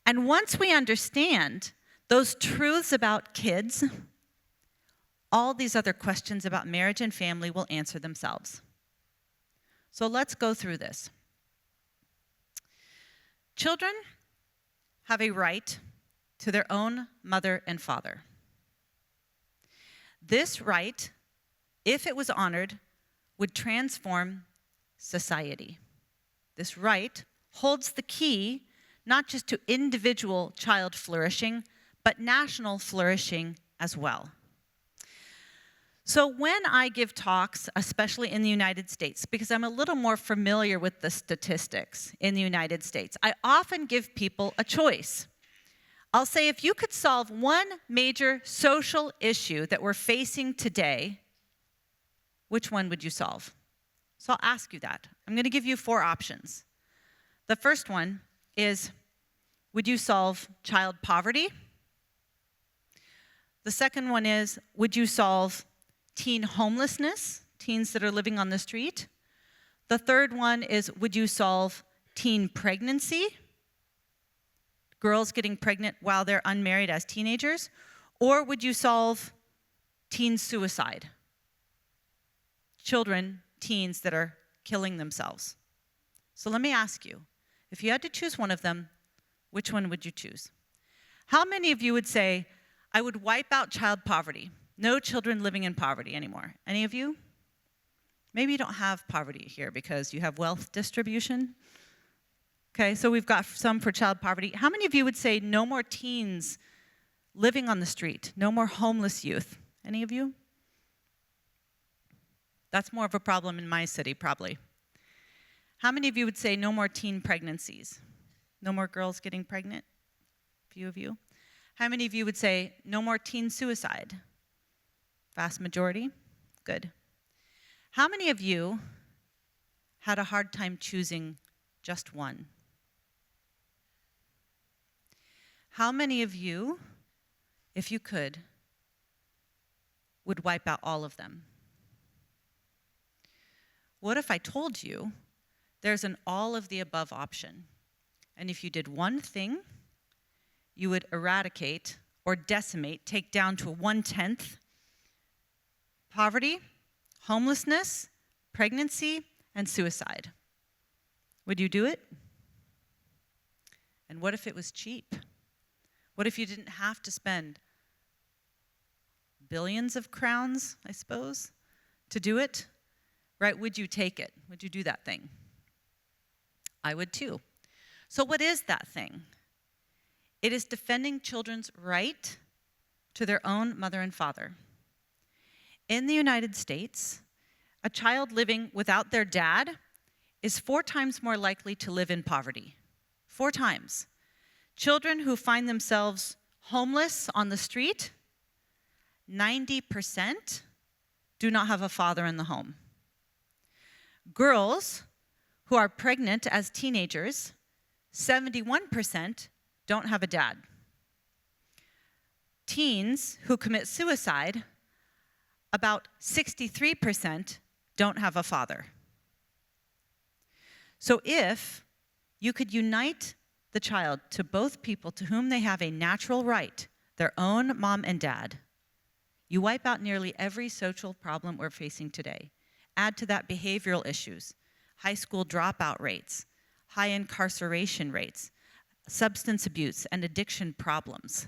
And once we understand those truths about kids, all these other questions about marriage and family will answer themselves. So let's go through this. Children have a right to their own mother and father. This right, if it was honored, would transform society. This right holds the key not just to individual child flourishing, but national flourishing as well. So when I give talks, especially in the United States, because I'm a little more familiar with the statistics in the United States, I often give people a choice. I'll say, if you could solve one major social issue that we're facing today, which one would you solve? So I'll ask you that. I'm going to give you 4 options. The first one is, would you solve child poverty? The second one is, would you solve teen homelessness, teens that are living on the street? The third one is, would you solve teen pregnancy? Girls getting pregnant while they're unmarried as teenagers? Or would you solve teen suicide? Children, teens that are killing themselves. So let me ask you, if you had to choose one of them, which one would you choose? How many of you would say, I would wipe out child poverty? No children living in poverty anymore. Any of you? Maybe you don't have poverty here because you have wealth distribution. Okay, so we've got some for child poverty. How many of you would say no more teens living on the street? No more homeless youth? Any of you? That's more of a problem in my city, probably. How many of you would say no more teen pregnancies? No more girls getting pregnant? A few of you. How many of you would say no more teen suicide? Vast majority? Good. How many of you had a hard time choosing just one? How many of you, if you could, would wipe out all of them? What if I told you there's an all of the above option? And if you did one thing, you would eradicate or decimate, take down to 1/10 poverty, homelessness, pregnancy, and suicide. Would you do it? And what if it was cheap? What if you didn't have to spend billions of crowns, I suppose, to do it? Right? Would you take it? Would you do that thing? I would too. So what is that thing? It is defending children's right to their own mother and father. In the United States, a child living without their dad is 4 times more likely to live in poverty. 4 times. Children who find themselves homeless on the street, 90% do not have a father in the home. Girls who are pregnant as teenagers, 71% don't have a dad. Teens who commit suicide, about 63% don't have a father. So if you could unite the child to both people to whom they have a natural right, their own mom and dad, you wipe out nearly every social problem we're facing today. Add to that behavioral issues, high school dropout rates, high incarceration rates, substance abuse and addiction problems.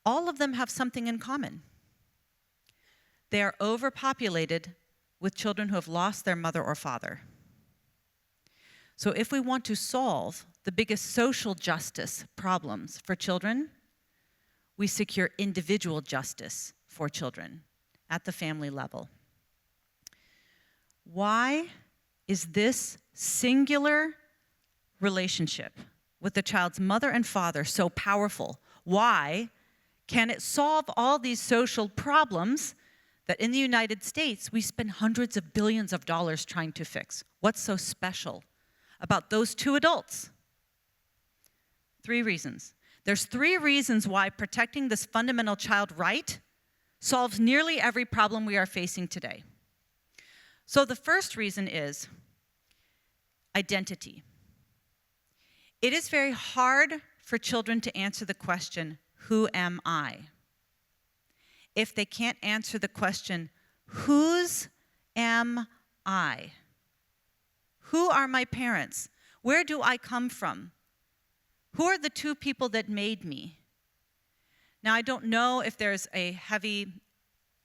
All of them have something in common. They are overpopulated with children who have lost their mother or father. So if we want to solve the biggest social justice problems for children, we secure individual justice for children at the family level. Why is this singular relationship with the child's mother and father so powerful? Why can it solve all these social problems that in the United States we spend hundreds of billions of dollars trying to fix? What's so special about those 2 adults 3 reasons. There's 3 reasons why protecting this fundamental child right solves nearly every problem we are facing today. So the first reason is identity. It is very hard for children to answer the question, who am I? If they can't answer the question, whose am I? Who are my parents? Where do I come from? Who are the 2 people that made me? Now, I don't know if there's a heavy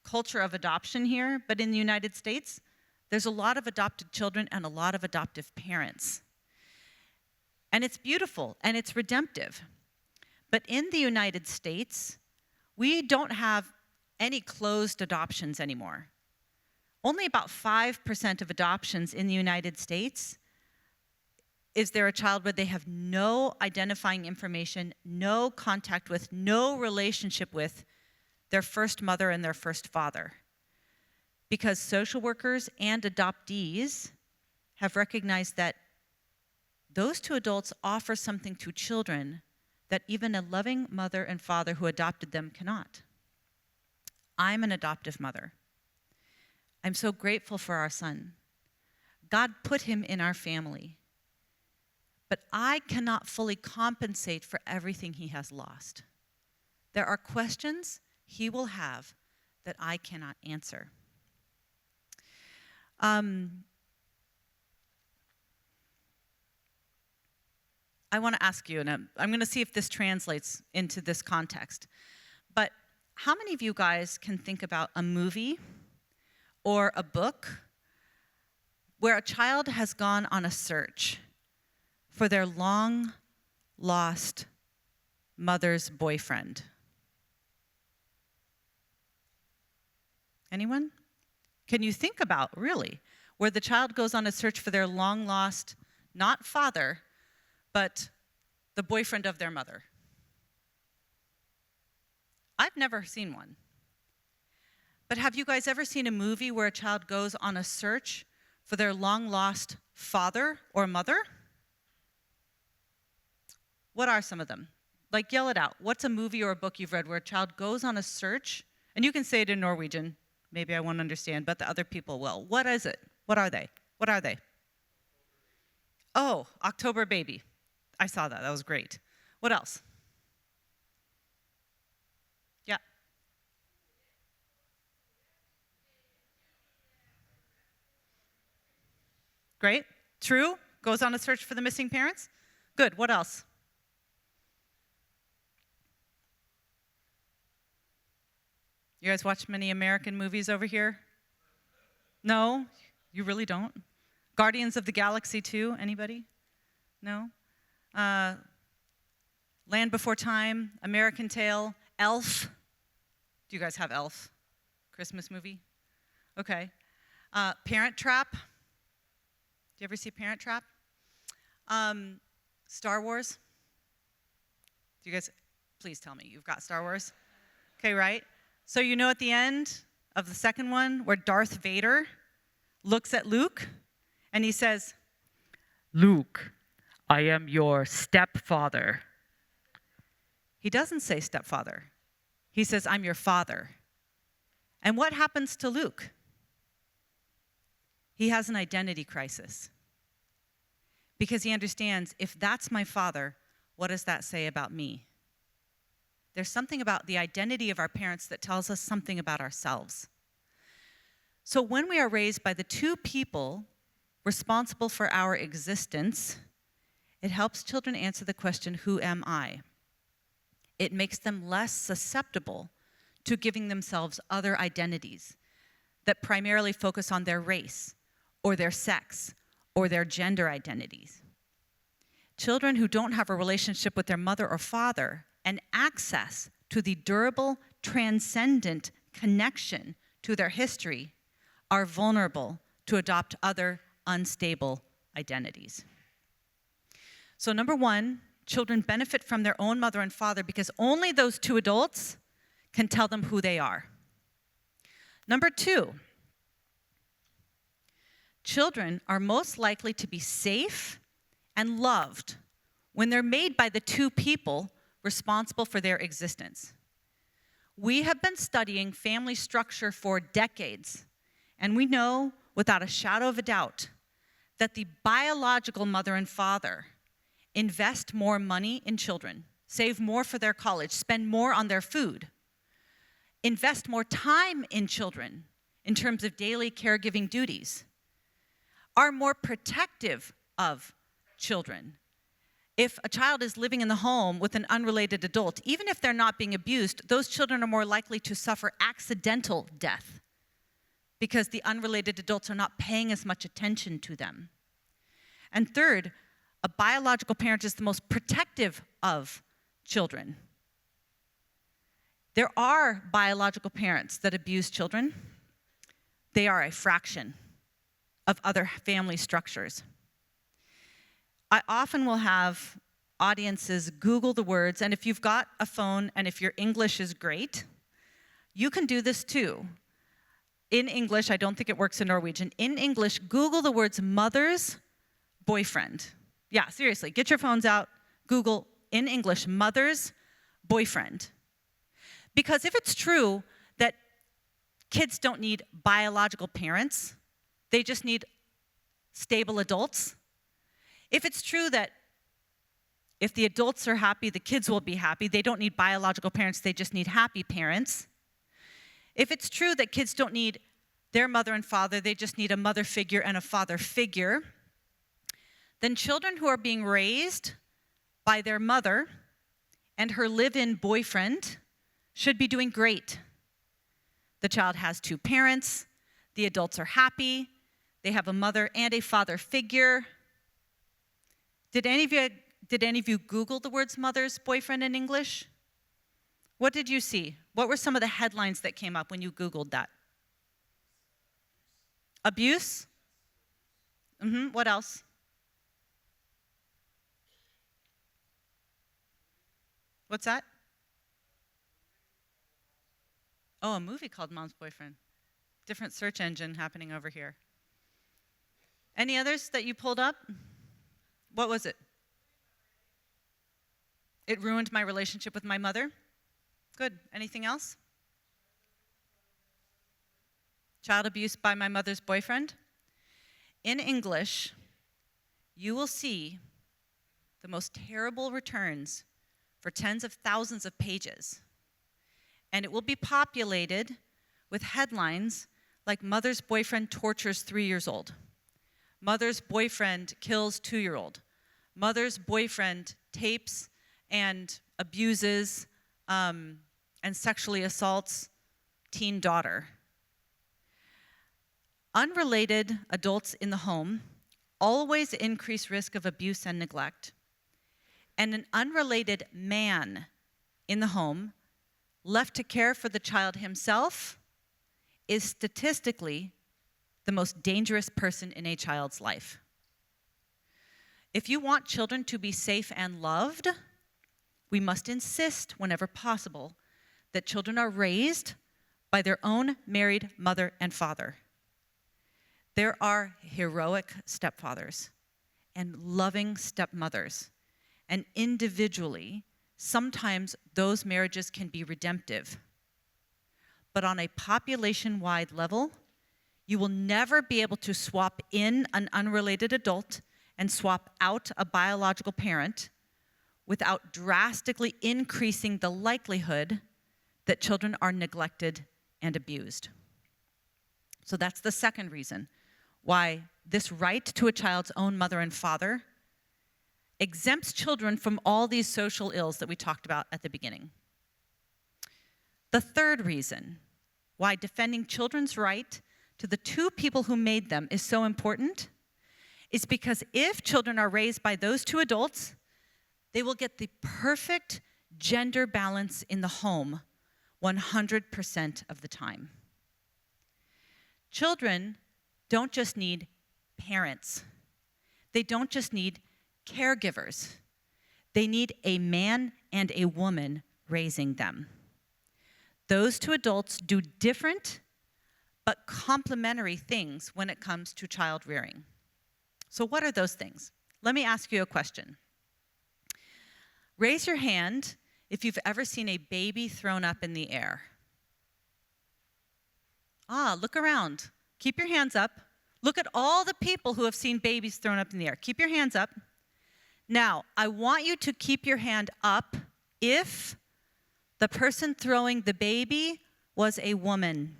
culture of adoption here, but in the United States, there's a lot of adopted children and a lot of adoptive parents. And it's beautiful and it's redemptive. But in the United States, we don't have any closed adoptions anymore. Only about 5% of adoptions in the United States is there a child where they have no identifying information, no contact with, no relationship with their first mother and their first father. Because social workers and adoptees have recognized that those 2 adults offer something to children that even a loving mother and father who adopted them cannot. I'm an adoptive mother. I'm so grateful for our son. God put him in our family. But I cannot fully compensate for everything he has lost. There are questions he will have that I cannot answer. I want to ask you, and I'm going to see if this translates into this context, but how many of you guys can think about a movie or a book where a child has gone on a search for their long-lost mother's boyfriend? Anyone? Can you think about, really, where the child goes on a search for their long-lost, not father, but the boyfriend of their mother? I've never seen one. But have you guys ever seen a movie where a child goes on a search for their long-lost father or mother? What are some of them? Like, yell it out. What's a movie or a book you've read where a child goes on a search? And you can say it in Norwegian. Maybe I won't understand, but the other people will. What is it? What are they? What are they? Oh, October Baby. I saw that. That was great. What else? Yeah. Great. True. Goes on a search for the missing parents. Good. What else? You guys watch many American movies over here? No? You really don't? Guardians of the Galaxy 2, anybody? No? Land Before Time, American Tail, Elf. Do you guys have Elf? Christmas movie? Okay. Parent Trap. Do you ever see Parent Trap? Star Wars. Do you guys, please tell me you've got Star Wars? Okay, right? So you know at the end of the second one where Darth Vader looks at Luke and he says, "Luke, I am your stepfather." He doesn't say stepfather. He says, "I'm your father." And what happens to Luke? He has an identity crisis. Because he understands, if that's my father, what does that say about me? There's something about the identity of our parents that tells us something about ourselves. So when we are raised by the 2 people responsible for our existence, it helps children answer the question, who am I? It makes them less susceptible to giving themselves other identities that primarily focus on their race or their sex or their gender identities. Children who don't have a relationship with their mother or father and access to the durable, transcendent connection to their history are vulnerable to adopt other unstable identities. So number 1, children benefit from their own mother and father because only those 2 adults can tell them who they are. Number 2, children are most likely to be safe and loved when they're made by the two people responsible for their existence. We have been studying family structure for decades, and we know without a shadow of a doubt that the biological mother and father invest more money in children, save more for their college, spend more on their food, invest more time in children in terms of daily caregiving duties, are more protective of children. If a child is living in the home with an unrelated adult, even if they're not being abused, those children are more likely to suffer accidental death because the unrelated adults are not paying as much attention to them. And third, a biological parent is the most protective of children. There are biological parents that abuse children. They are a fraction of other family structures. I often will have audiences Google the words, and if you've got a phone and if your English is great, you can do this too. In English, I don't think it works in Norwegian. In English, Google the words mother's boyfriend. Yeah, seriously, get your phones out, Google in English, mother's boyfriend. Because if it's true that kids don't need biological parents, they just need stable adults. If it's true that if the adults are happy, the kids will be happy, they don't need biological parents, they just need happy parents. If it's true that kids don't need their mother and father, they just need a mother figure and a father figure, then children who are being raised by their mother and her live-in boyfriend should be doing great. The child has two parents, the adults are happy, they have a mother and a father figure. Did any of you Google the words mother's boyfriend in English? What did you see? What were some of the headlines that came up when you Googled that? Abuse? What else? What's that? Oh, a movie called Mom's Boyfriend. Different search engine happening over here. Any others that you pulled up? What was it? It ruined my relationship with my mother. Good. Anything else? Child abuse by my mother's boyfriend. In English, you will see the most terrible returns for tens of thousands of pages. And it will be populated with headlines like mother's boyfriend tortures 3-year-old. Mother's boyfriend kills 2-year-old. Mother's boyfriend tapes and abuses and sexually assaults teen daughter. Unrelated adults in the home always increase risk of abuse and neglect. And an unrelated man in the home, left to care for the child himself, is statistically the most dangerous person in a child's life. If you want children to be safe and loved, we must insist, whenever possible, that children are raised by their own married mother and father. There are heroic stepfathers and loving stepmothers, and individually, sometimes those marriages can be redemptive. But on a population-wide level, you will never be able to swap in an unrelated adult and swap out a biological parent without drastically increasing the likelihood that children are neglected and abused. So that's the second reason why this right to a child's own mother and father exempts children from all these social ills that we talked about at the beginning. The third reason why defending children's right to the two people who made them is so important is because if children are raised by those two adults, they will get the perfect gender balance in the home 100% of the time. Children don't just need parents. They don't just need caregivers. They need a man and a woman raising them. Those two adults do different but complementary things when it comes to child rearing. So what are those things? Let me ask you a question. Raise your hand if you've ever seen a baby thrown up in the air. Look around. Keep your hands up. Look at all the people who have seen babies thrown up in the air. Keep your hands up. Now, I want you to keep your hand up if the person throwing the baby was a woman.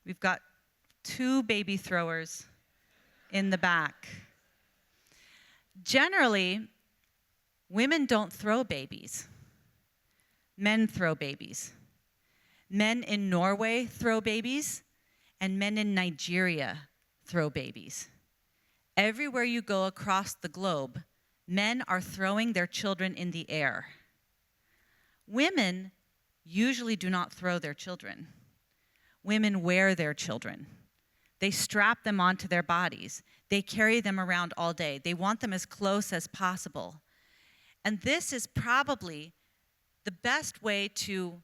We've got 2 baby throwers in the back. Generally, women don't throw babies. Men throw babies. Men in Norway throw babies, and men in Nigeria throw babies. Everywhere you go across the globe, men are throwing their children in the air. Women usually do not throw their children. Women wear their children. They strap them onto their bodies. They carry them around all day. They want them as close as possible. And this is probably the best way to,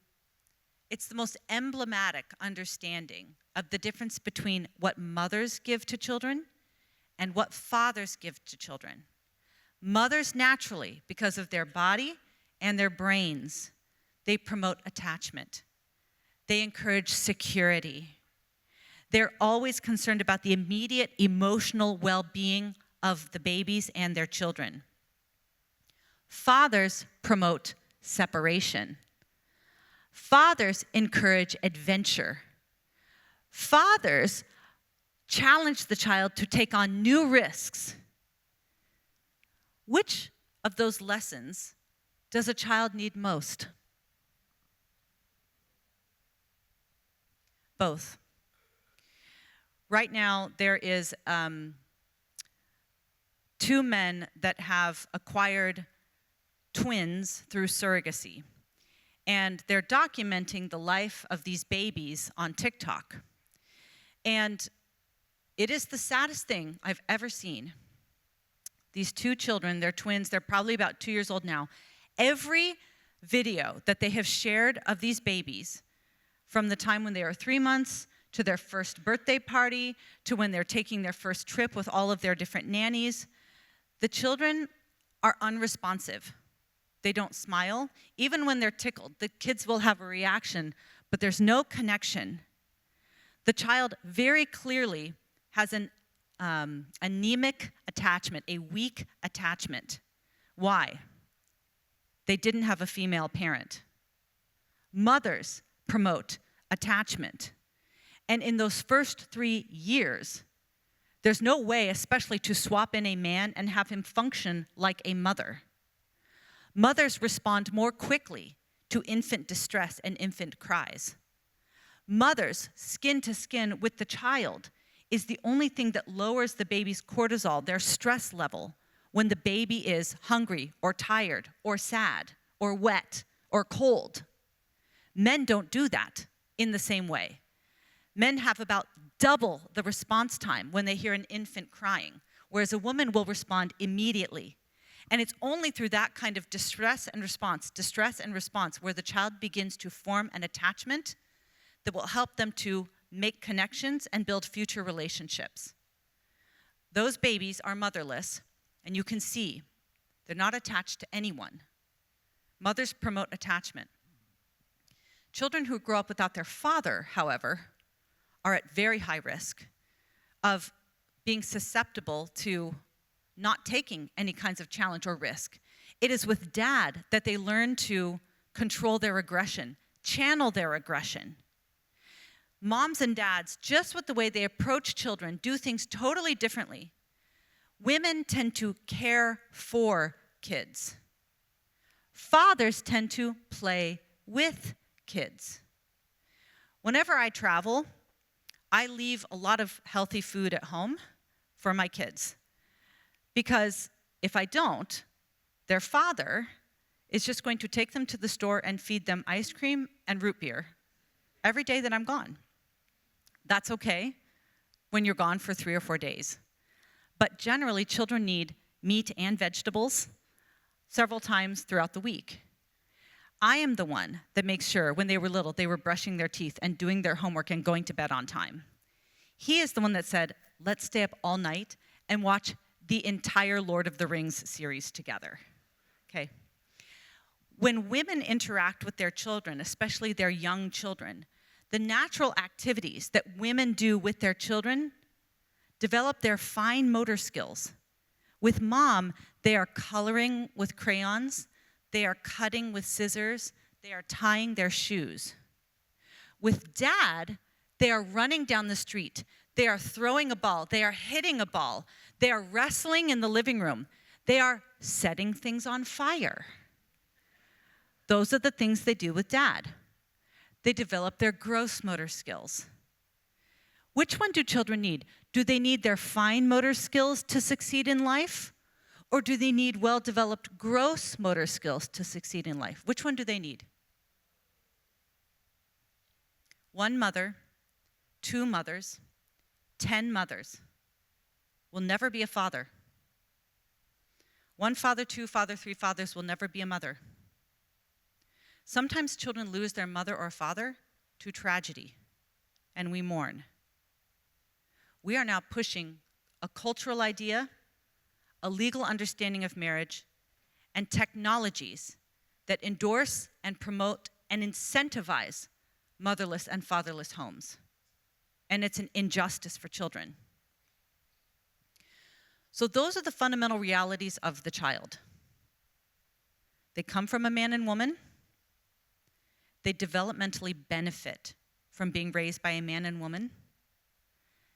it's the most emblematic understanding of the difference between what mothers give to children and what fathers give to children. Mothers naturally, because of their body and their brains, they promote attachment. They encourage security. They're always concerned about the immediate emotional well-being of the babies and their children. Fathers promote separation. Fathers encourage adventure. Fathers challenge the child to take on new risks. Which of those lessons does a child need most? Both. Right now, there is 2 men that have acquired twins through surrogacy. And they're documenting the life of these babies on TikTok. And it is the saddest thing I've ever seen. These 2 children, they're twins, they're probably about 2 years old now. Every video that they have shared of these babies, from the time when they were 3 months, to their first birthday party, to when they're taking their first trip with all of their different nannies, the children are unresponsive. They don't smile. Even when they're tickled, the kids will have a reaction, but there's no connection. The child very clearly has an anemic attachment, a weak attachment. Why? They didn't have a female parent. Mothers promote attachment. And in those first 3 years, there's no way, especially to swap in a man and have him function like a mother. Mothers respond more quickly to infant distress and infant cries. Mothers, skin to skin with the child, is the only thing that lowers the baby's cortisol, their stress level, when the baby is hungry or tired or sad or wet or cold. Men don't do that in the same way. Men have about double the response time when they hear an infant crying, whereas a woman will respond immediately. And it's only through that kind of distress and response, where the child begins to form an attachment that will help them to make connections and build future relationships. Those babies are motherless, and you can see they're not attached to anyone. Mothers promote attachment. Children who grow up without their father, however, are at very high risk of being susceptible to not taking any kinds of challenge or risk. It is with dad that they learn to control their aggression, channel their aggression. Moms and dads, just with the way they approach children, do things totally differently. Women tend to care for kids. Fathers tend to play with kids. Whenever I travel, I leave a lot of healthy food at home for my kids. Because if I don't, their father is just going to take them to the store and feed them ice cream and root beer every day that I'm gone. That's okay when you're gone for 3 or 4 days. But generally, children need meat and vegetables several times throughout the week. I am the one that makes sure when they were little, they were brushing their teeth and doing their homework and going to bed on time. He is the one that said, let's stay up all night and watch the entire Lord of the Rings series together. Okay. When women interact with their children, especially their young children, the natural activities that women do with their children develop their fine motor skills. With mom, they are coloring with crayons, they are cutting with scissors, they are tying their shoes. With dad, they are running down the street, they are throwing a ball, they are hitting a ball, they are wrestling in the living room, they are setting things on fire. Those are the things they do with dad. They develop their gross motor skills. Which one do children need? Do they need their fine motor skills to succeed in life? Or do they need well-developed gross motor skills to succeed in life? Which one do they need? One mother, 2 mothers, 10 mothers will never be a father. 1 father, 2 father, 3 fathers will never be a mother. Sometimes children lose their mother or father to tragedy, and we mourn. We are now pushing a cultural idea, a legal understanding of marriage, and technologies that endorse and promote and incentivize motherless and fatherless homes. And it's an injustice for children. So those are the fundamental realities of the child. They come from a man and woman. They developmentally benefit from being raised by a man and woman.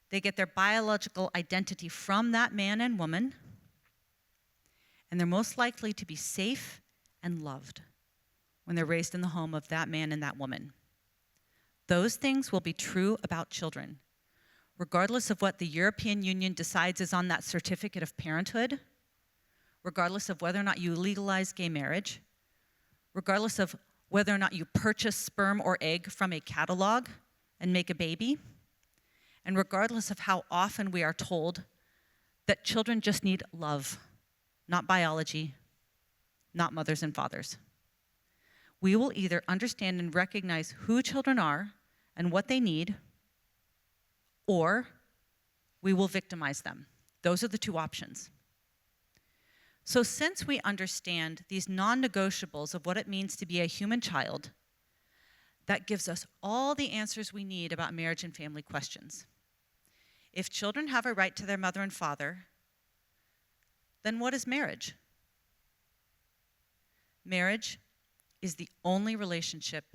They get their biological identity from that man and woman. And they're most likely to be safe and loved when they're raised in the home of that man and that woman. Those things will be true about children, regardless of what the European Union decides is on that certificate of parenthood, regardless of whether or not you legalize gay marriage, regardless of whether or not you purchase sperm or egg from a catalog and make a baby, and regardless of how often we are told that children just need love, not biology, not mothers and fathers. We will either understand and recognize who children are and what they need, or we will victimize them. Those are the 2 options. So since we understand these non-negotiables of what it means to be a human child, that gives us all the answers we need about marriage and family questions. If children have a right to their mother and father, then what is marriage? Marriage is the only relationship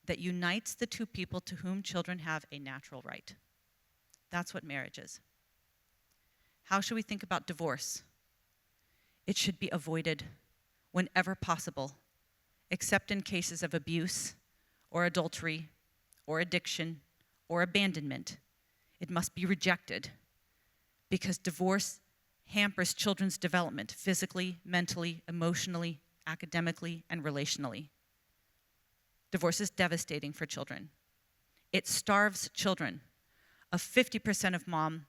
that unites the 2 people to whom children have a natural right. That's what marriage is. How should we think about divorce? It should be avoided whenever possible, except in cases of abuse or adultery or addiction or abandonment. It must be rejected because divorce hampers children's development physically, mentally, emotionally, academically, and relationally. Divorce is devastating for children. It starves children of 50% of mom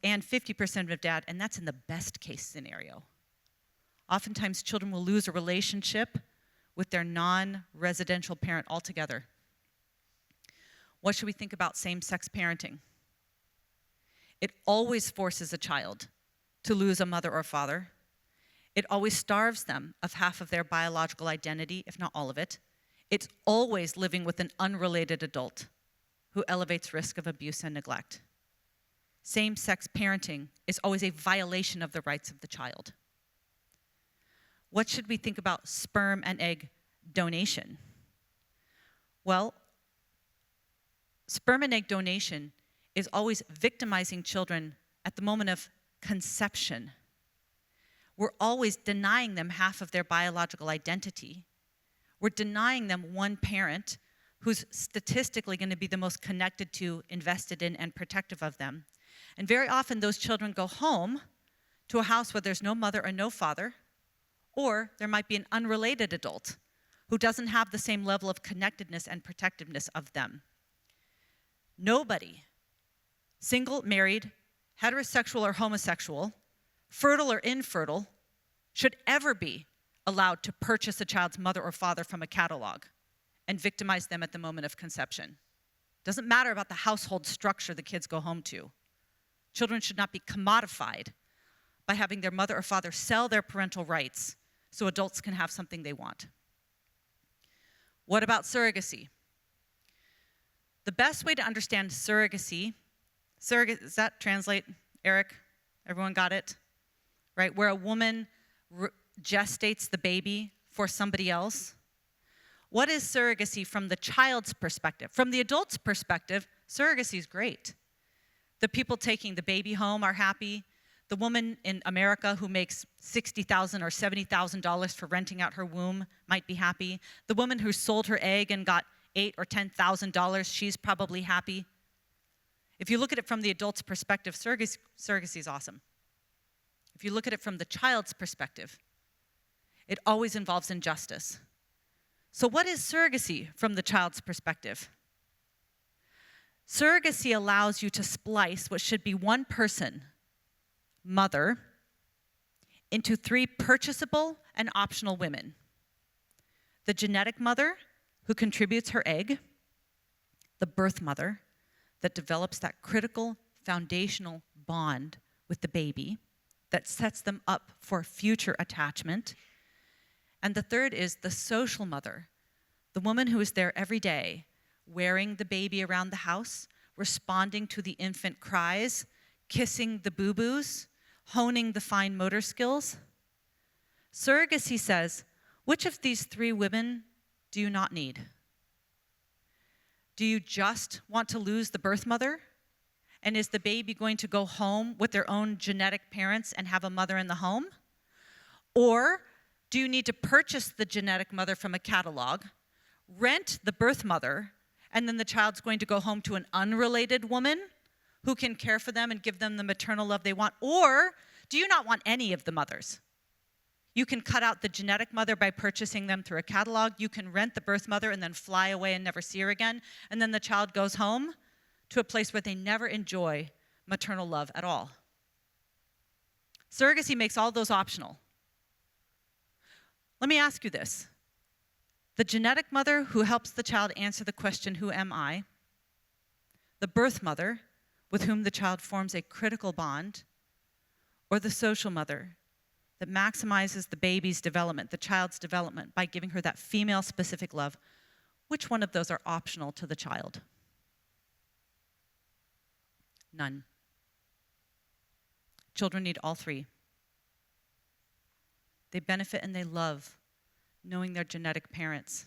and 50% of dad, and that's in the best case scenario. Oftentimes, children will lose a relationship with their non-residential parent altogether. What should we think about same-sex parenting? It always forces a child to lose a mother or father. It always starves them of half of their biological identity, if not all of it. It's always living with an unrelated adult who elevates risk of abuse and neglect. Same-sex parenting is always a violation of the rights of the child. What should we think about sperm and egg donation? Well, sperm and egg donation is always victimizing children at the moment of conception. We're always denying them half of their biological identity. We're denying them one parent who's statistically going to be the most connected to, invested in, and protective of them. And very often those children go home to a house where there's no mother or no father, or there might be an unrelated adult who doesn't have the same level of connectedness and protectiveness of them. Nobody, single, married, heterosexual or homosexual, fertile or infertile, should ever be allowed to purchase a child's mother or father from a catalog and victimize them at the moment of conception. Doesn't matter about the household structure the kids go home to. Children should not be commodified by having their mother or father sell their parental rights so adults can have something they want. What about surrogacy? The best way to understand surrogacy, does that translate, Eric? Everyone got it? Right, where a woman gestates the baby for somebody else. What is surrogacy from the child's perspective? From the adult's perspective, surrogacy is great. The people taking the baby home are happy. The woman in America who makes $60,000 or $70,000 for renting out her womb might be happy. The woman who sold her egg and got $8,000 or $10,000, she's probably happy. If you look at it from the adult's perspective, surrogacy is awesome. If you look at it from the child's perspective, it always involves injustice. So what is surrogacy from the child's perspective? Surrogacy allows you to splice what should be one person, mother, into 3 purchasable and optional women. The genetic mother, who contributes her egg, the birth mother, that develops that critical foundational bond with the baby, that sets them up for future attachment. And the third is the social mother, the woman who is there every day, wearing the baby around the house, responding to the infant cries, kissing the boo-boos, honing the fine motor skills. Surrogacy says, which of these 3 women do you not need? Do you just want to lose the birth mother? And is the baby going to go home with their own genetic parents and have a mother in the home? Or do you need to purchase the genetic mother from a catalog, rent the birth mother, and then the child's going to go home to an unrelated woman who can care for them and give them the maternal love they want? Or do you not want any of the mothers? You can cut out the genetic mother by purchasing them through a catalog. You can rent the birth mother and then fly away and never see her again. And then the child goes home to a place where they never enjoy maternal love at all. Surrogacy makes all those optional. Let me ask you this. The genetic mother who helps the child answer the question, who am I? The birth mother with whom the child forms a critical bond, or the social mother that maximizes the baby's development, the child's development, by giving her that female-specific love? Which one of those are optional to the child? None. Children need all 3. They benefit and they love knowing their genetic parents.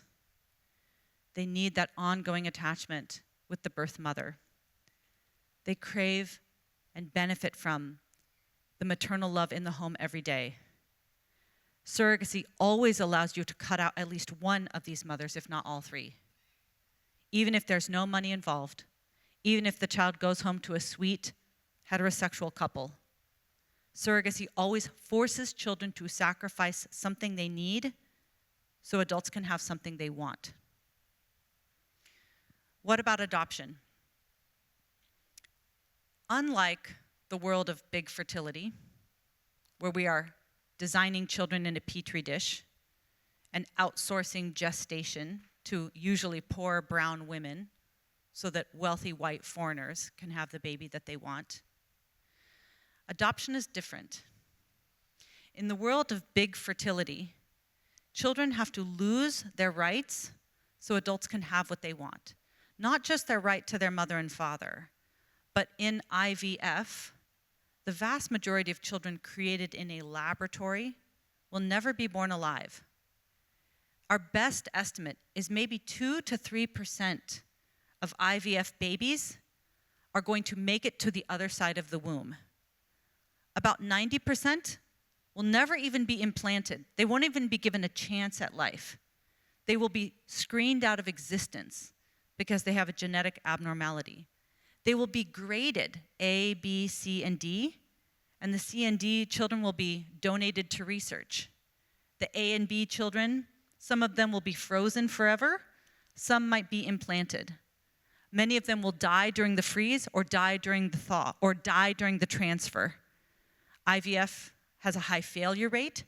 They need that ongoing attachment with the birth mother. They crave and benefit from the maternal love in the home every day. Surrogacy always allows you to cut out at least one of these mothers, if not all 3. Even if there's no money involved, even if the child goes home to a sweet heterosexual couple. Surrogacy always forces children to sacrifice something they need so adults can have something they want. What about adoption? Unlike the world of big fertility, where we are designing children in a petri dish and outsourcing gestation to usually poor brown women so that wealthy white foreigners can have the baby that they want, adoption is different. In the world of big fertility, children have to lose their rights so adults can have what they want. Not just their right to their mother and father, but in IVF, the vast majority of children created in a laboratory will never be born alive. Our best estimate is maybe 2 to 3% of IVF babies are going to make it to the other side of the womb. About 90% will never even be implanted. They won't even be given a chance at life. They will be screened out of existence because they have a genetic abnormality. They will be graded A, B, C, and D, and the C and D children will be donated to research. The A and B children, some of them will be frozen forever, some might be implanted. Many of them will die during the freeze or die during the thaw or die during the transfer. IVF has a high failure rate,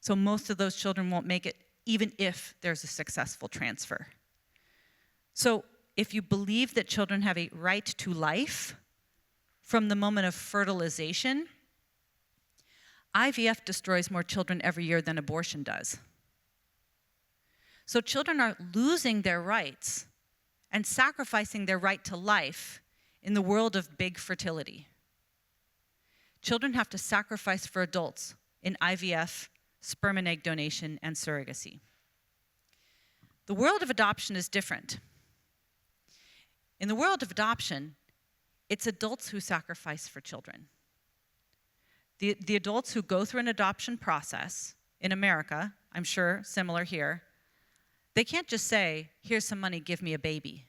so most of those children won't make it even if there's a successful transfer. So if you believe that children have a right to life from the moment of fertilization, IVF destroys more children every year than abortion does. So children are losing their rights and sacrificing their right to life in the world of big fertility. Children have to sacrifice for adults in IVF, sperm and egg donation, and surrogacy. The world of adoption is different. In the world of adoption, it's adults who sacrifice for children. The adults who go through an adoption process in America, I'm sure similar here, they can't just say, here's some money, give me a baby.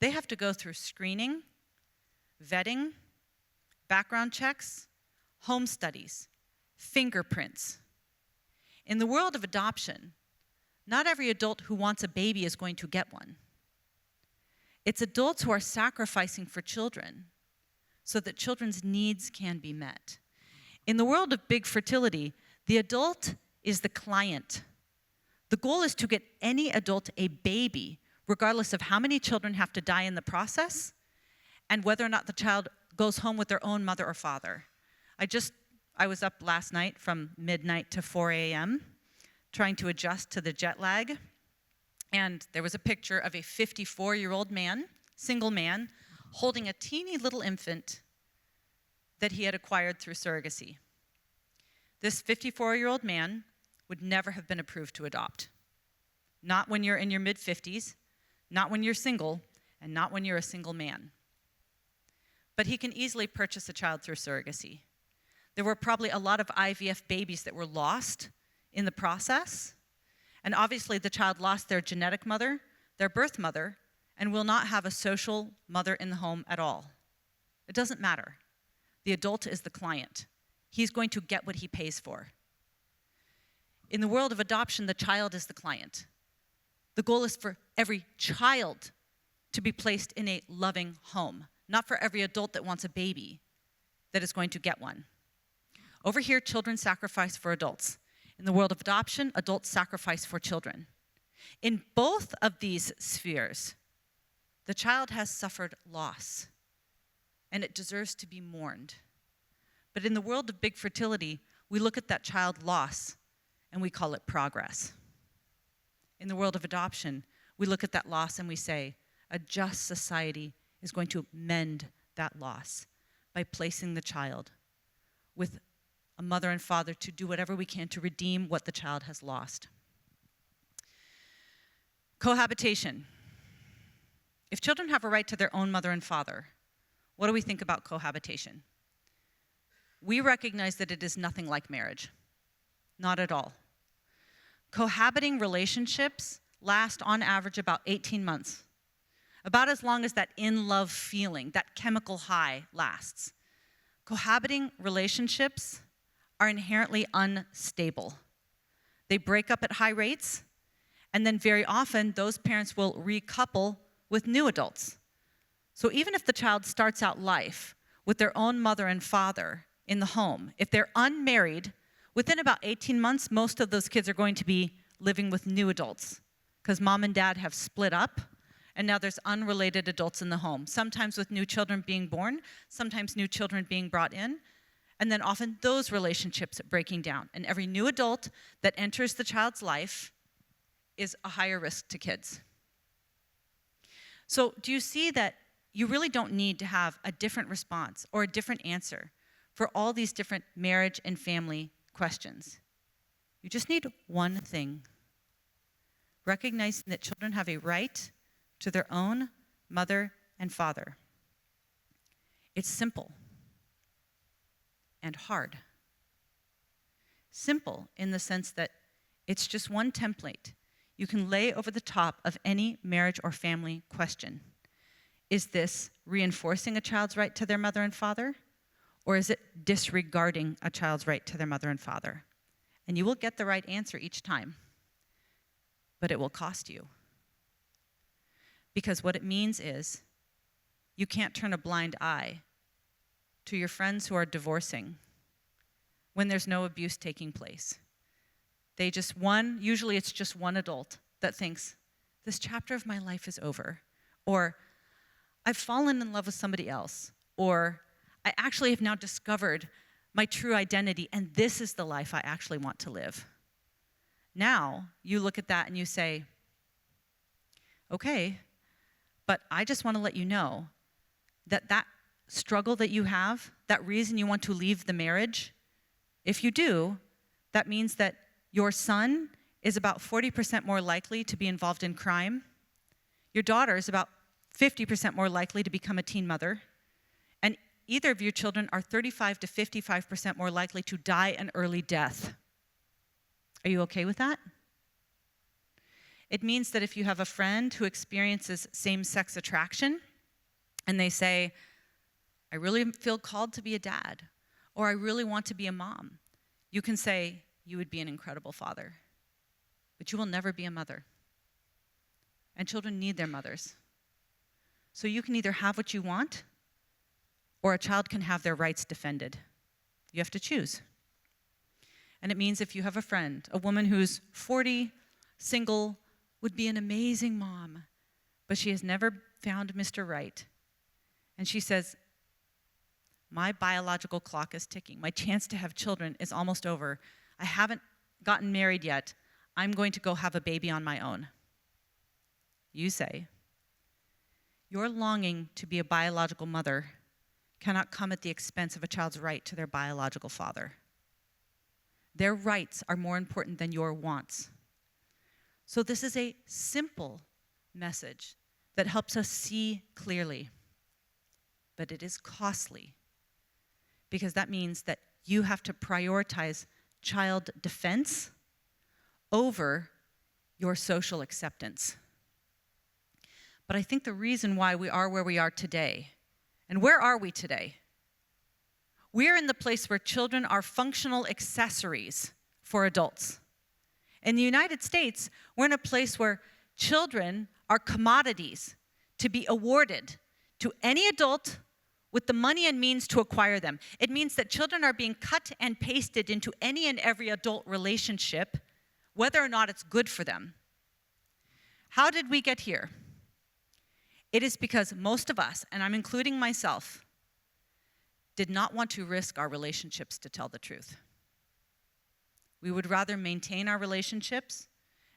They have to go through screening, vetting, background checks, home studies, fingerprints. In the world of adoption, not every adult who wants a baby is going to get one. It's adults who are sacrificing for children so that children's needs can be met. In the world of big fertility, the adult is the client. The goal is to get any adult a baby, regardless of how many children have to die in the process and whether or not the child goes home with their own mother or father. I was up last night from midnight to 4 a.m. trying to adjust to the jet lag. And there was a picture of a 54-year-old man, single man, holding a teeny little infant that he had acquired through surrogacy. This 54-year-old man would never have been approved to adopt. Not when you're in your mid-50s, not when you're single, and not when you're a single man. But he can easily purchase a child through surrogacy. There were probably a lot of IVF babies that were lost in the process. And obviously the child lost their genetic mother, their birth mother, and will not have a social mother in the home at all. It doesn't matter. The adult is the client. He's going to get what he pays for. In the world of adoption, the child is the client. The goal is for every child to be placed in a loving home, not for every adult that wants a baby that is going to get one. Over here, children sacrifice for adults. In the world of adoption, adults sacrifice for children. In both of these spheres, the child has suffered loss, and it deserves to be mourned. But in the world of big fertility, we look at that child loss, and we call it progress. In the world of adoption, we look at that loss and we say, a just society is going to mend that loss by placing the child with a mother and father to do whatever we can to redeem what the child has lost. Cohabitation. If children have a right to their own mother and father, what do we think about cohabitation? We recognize that it is nothing like marriage. Not at all. Cohabiting relationships last on average about 18 months. About as long as that in-love feeling, that chemical high lasts. Cohabiting relationships are inherently unstable. They break up at high rates, and then very often those parents will recouple with new adults. So even if the child starts out life with their own mother and father in the home, if they're unmarried, within about 18 months, most of those kids are going to be living with new adults because mom and dad have split up, and now there's unrelated adults in the home, sometimes with new children being born, sometimes new children being brought in, and then often those relationships breaking down. And every new adult that enters the child's life is a higher risk to kids. So do you see that you really don't need to have a different response or a different answer for all these different marriage and family questions? You just need one thing. Recognizing that children have a right to their own mother and father. It's simple and hard. Simple in the sense that it's just one template you can lay over the top of any marriage or family question. Is this reinforcing a child's right to their mother and father? Or is it disregarding a child's right to their mother and father? And you will get the right answer each time, but it will cost you. Because what it means is you can't turn a blind eye to your friends who are divorcing when there's no abuse taking place. Usually it's just one adult that thinks, this chapter of my life is over, or I've fallen in love with somebody else, or I actually have now discovered my true identity, and this is the life I actually want to live. Now, you look at that and you say, okay, but I just want to let you know that that struggle that you have, that reason you want to leave the marriage, if you do, that means that your son is about 40% more likely to be involved in crime. Your daughter is about 50% more likely to become a teen mother. And either of your children are 35 to 55% more likely to die an early death. Are you okay with that? It means that if you have a friend who experiences same-sex attraction, and they say, I really feel called to be a dad, or I really want to be a mom, you can say, you would be an incredible father, but you will never be a mother. And children need their mothers. So you can either have what you want, or a child can have their rights defended. You have to choose. And it means if you have a friend, a woman who's 40, single, would be an amazing mom, but she has never found Mr. Right. And she says, my biological clock is ticking. My chance to have children is almost over. I haven't gotten married yet. I'm going to go have a baby on my own. You say, your longing to be a biological mother cannot come at the expense of a child's right to their biological father. Their rights are more important than your wants. So this is a simple message that helps us see clearly, but it is costly because that means that you have to prioritize child defense over your social acceptance. But I think the reason why we are where we are today, and where are we today? We're in the place where children are functional accessories for adults. In the United States, we're in a place where children are commodities to be awarded to any adult with the money and means to acquire them. It means that children are being cut and pasted into any and every adult relationship, whether or not it's good for them. How did we get here? It is because most of us, and I'm including myself, did not want to risk our relationships to tell the truth. We would rather maintain our relationships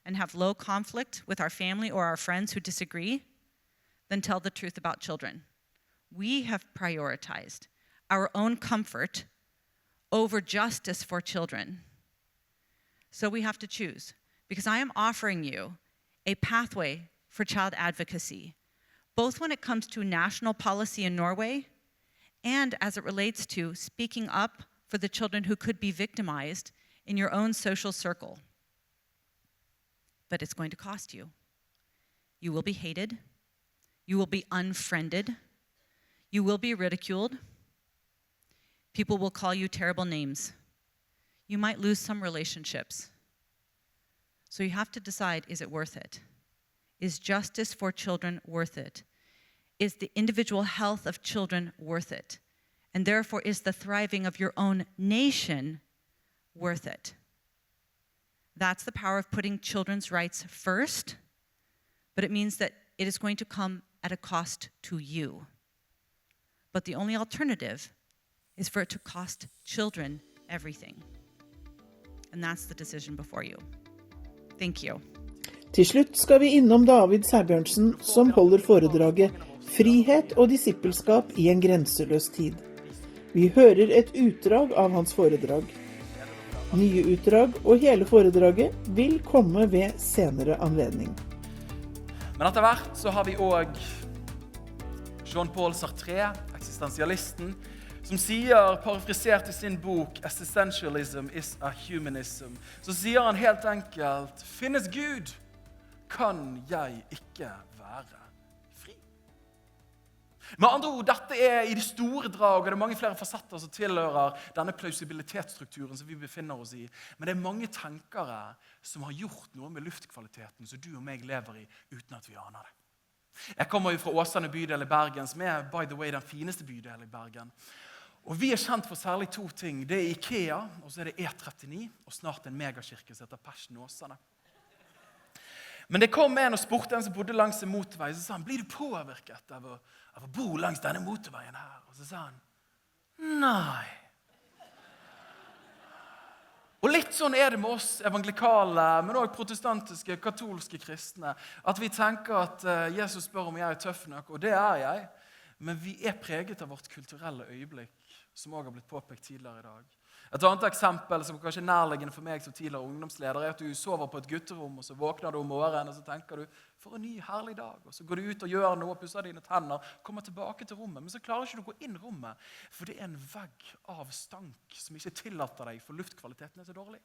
and have low conflict with our family or our friends who disagree than tell the truth about children. We have prioritized our own comfort over justice for children. So we have to choose, because I am offering you a pathway for child advocacy, both when it comes to national policy in Norway and as it relates to speaking up for the children who could be victimized in your own social circle. But it's going to cost you. You will be hated. You will be unfriended. You will be ridiculed. People will call you terrible names. You might lose some relationships. So you have to decide, is it worth it? Is justice for children worth it? Is the individual health of children worth it? And therefore, is the thriving of your own nation worth it? That's the power of putting children's rights first, but it means that it is going to come at a cost to you. But the only alternative is for it to cost children everything. And that's the decision before you. Thank you. Til slutt skal vi innom David Sæbjørnsen, som holder foredraget «Frihet og disippelskap i en grenseløs tid». Vi hører et utdrag av hans foredrag. Nye utdrag og hele foredraget vil komme ved senere anledning. Men etter hvert så har vi også Jean-Paul Sartre, eksistensialisten, som sier, parafrisert i sin bok Existentialism is a Humanism, så sier han helt enkelt, finnes Gud, kan jeg ikke være fri. Med andre ord, dette i de store drag, og det mange flere fasetter som tilhører denne plausibilitetsstrukturen som vi befinner oss i. Men det mange tenkere som har gjort noe med luftkvaliteten som du og meg lever i, uten at vi aner det. Jeg kommer jo fra Åsane bydel i Bergen, som by the way, den fineste bydelen i Bergen. Og vi kjent for særlig to ting. Det IKEA, og så det E39, og snart en megakirke som heter Persen Åsane. Men det kom en og spurte en som bodde langs en motorvei, så sa han, blir du påvirket av å bo langs denne motorveien her? Og så sa han, nei. litt sånn er det med oss evangelikale, men også protestantiske, katolske kristne, at vi tenker at Jesus spør om jeg er tøff nok, og det er jeg. Men vi er preget av vårt kulturelle øyeblikk, som også har blitt påpekt tidligere i dag. Et annet eksempel som kanskje er nærliggende for meg som tidligere ungdomsleder, er at du sover på et gutterom, og så våkner du om morgenen, og så tenker du, for en ny herlig dag. Og så går du ut og gjør noe, pusser dine tenner, kommer tilbake til rommet, men så klarer ikke du å gå inn i rommet, for det er en vegg av stank som ikke tillater deg, for luftkvaliteten er så dårlig.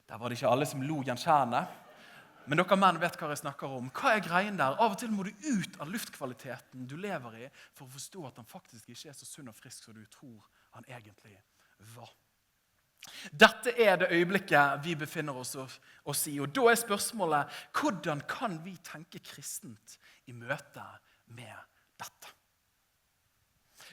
Der var det ikke alle som lo gjenkjennende. Men dere menn vet hva jeg snakker om. Hva er greien der? Av og til må du ut av luftkvaliteten du lever i for å forstå at han faktisk ikke er så sunn og frisk som du tror han egentlig var. Dette er det øyeblikket vi befinner oss i, og da er spørsmålet, hvordan kan vi tenke kristent i møte med dette?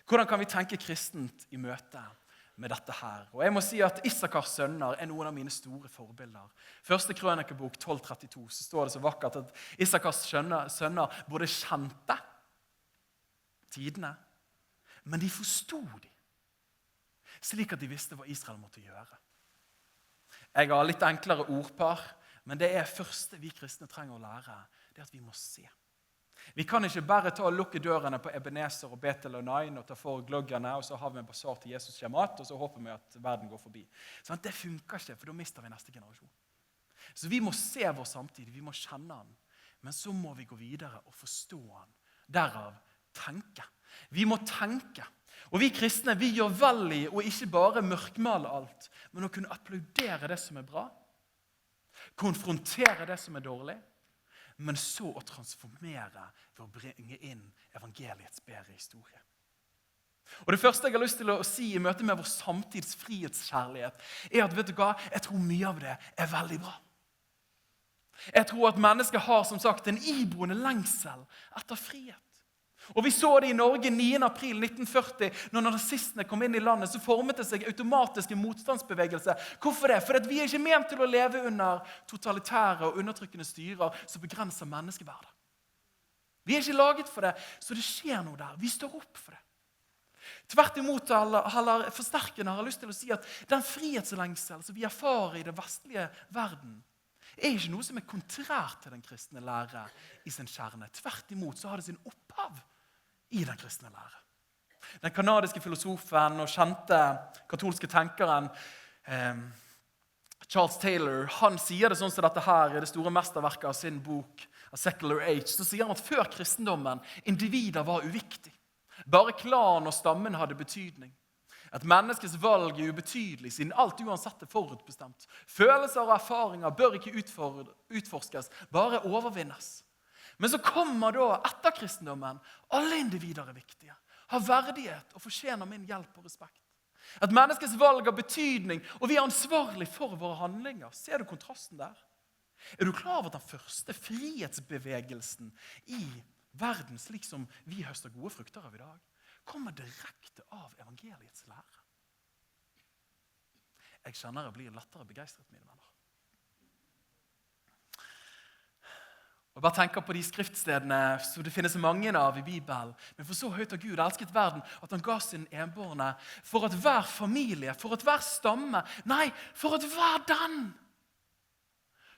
Hvordan kan vi tenke kristent i møte med dette her? Og jeg må si at Issakars sønner er noen av mine store forbilder. Første krønikebok 1232 så står det så vakkert at Issakars sønner både kjente tidene, men de forstod de, slik at de visste hva Israel måtte gjøre. Jeg har litt enklere ordpar, men det er første vi kristne trenger å lære, det er at vi må se. Vi kan ikke bare ta og lukke dørene på Ebenezer og Betel og Nain og ta for gloggene, og så har vi en basar til Jesus skjemat, og så håper vi at verden går forbi. Sånn, det funker ikke, for da mister vi neste generasjon. Så vi må se vår samtid, vi må kjenne han, men så må vi gå videre og forstå han. Derav tenke. Vi må tenke. Og vi kristne, vi gjør vel i å ikke bare mørkmale alt, men å kunne applaudere det som er bra, konfrontere det som er dårlig, men så å transformere for å bringe inn evangeliets bedre historie. Og det første jeg har lyst til å si i møte med vår samtids frihetskjærlighet, er at vet du hva, jeg tror mye av det er veldig bra. Jeg tror at mennesker har som sagt en iboende lengsel etter frihet. Og vi så det i Norge 9. april 1940, når nazistene kom inn i landet, så formet det seg automatisk en motstandsbevegelse. Hvorfor det? Fordi vi er ikke ment til å leve under totalitære og undertrykkende styrer som begrenser menneskeverdet. Vi er ikke laget for det, så det skjer noe der. Vi står opp for det. Tvert imot, eller forsterkende har jeg lyst til å si at den frihetslengsel som vi erfarer i den vestlige verden, er ikke noe som er kontrært til den kristne lære i sin kjerne. Tvert imot så har det sin opphav i den kristne lære. Den kanadiske filosofen og kjente katolske tenkeren Charles Taylor, han sier det sånn som dette her i det store mesterverket av sin bok A Secular Age. Så sier han at før kristendommen, individer var uviktig. Bare klan og stammen hadde betydning. Et menneskes valg er ubetydelig, siden alt uansett er forutbestemt. Følelser og erfaringer bør ikke utforskes, bare overvinnes. Men så kommer da etter kristendommen, alle individer er viktige, har verdighet og fortjener min hjelp og respekt. Et menneskes valg har betydning, og vi er ansvarlig for våre handlinger. Ser du kontrasten der? Er du klar over at den første frihetsbevegelsen i verden, slik som vi høster gode frukter av i dag, kommer direkte av evangeliets lære? Jeg kjenner jeg blir lettere begeistret, mine venner. Og bare tenker på de skriftstedene som det finnes mange av i Bibelen. Men for så høyt har Gud elsket verden at han ga sin enbårne for at hver familie, for at hver stamme, nei, for at hver den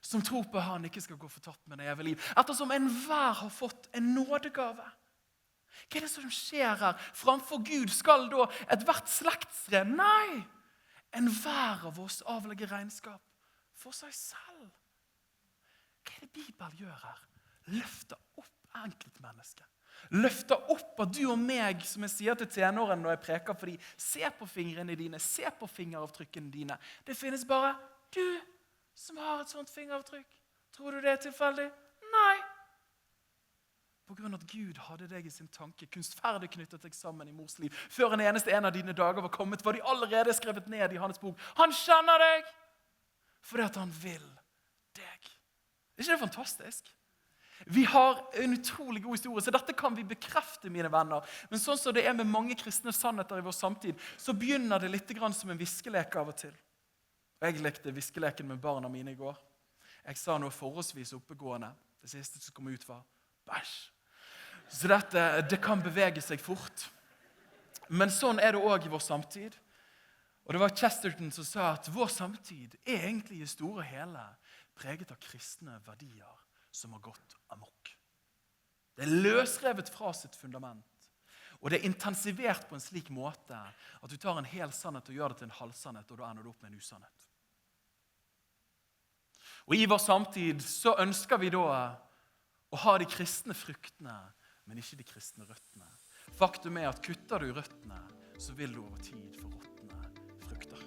som tror på han ikke skal gå fortapt med det evige liv. Ettersom enhver har fått en nådegave. Hva er det som skjer her? Framfor Gud skal da et hvert slektstre, nei, enhver av oss avlegge regnskap for seg selv. Hva er det Bibelen gjør her? Løfter opp enkeltmennesket. Løfter opp at du og meg, som jeg sier til tenåren når jeg preker for dem, se på fingrene dine, se på fingeravtrykkene dine. Det finnes bare du som har et sånt fingeravtrykk. Tror du det er tilfeldig? Nei. På grunn av at Gud hadde deg i sin tanke, kunstferdig knyttet deg sammen i mors liv. Før en eneste en av dine dager var kommet, var de allerede skrevet ned i hans bok. Han kjenner deg, fordi at han vil deg. Er ikke det fantastisk? Vi har en utrolig god historie, så dette kan vi bekrefte, mine venner. Men sånn som det er med mange kristne sannheter i vår samtid, så begynner det litt grann som en viskelek av og til. Jeg lekte viskeleken med barna mine i går. Jeg sa noe forholdsvis oppegående. Det siste som kom ut var bæsj. Så det kan bevege seg fort. Men sånn er det også i vår samtid. Og det var Chesterton som sa at vår samtid egentlig i store og hele preget av kristne verdier som har gått amok. Det løsrevet fra sitt fundament, og det intensivert på en slik måte at du tar en hel sannhet og gjør det til en halvsannhet, og da ender du opp med en usannhet. Og i vår samtid så ønsker vi da å ha de kristne fruktene, men ikke de kristne røttene. Faktum er at kutter du røttene, så vil du over tid få råtne frukter.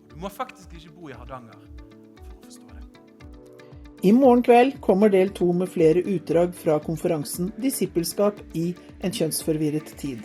Og du må faktisk ikke bo i Hardanger for å forstå det. I morgen kveld kommer del 2 med flere utdrag fra konferansen Disippelskap i en kjønnsforvirret tid.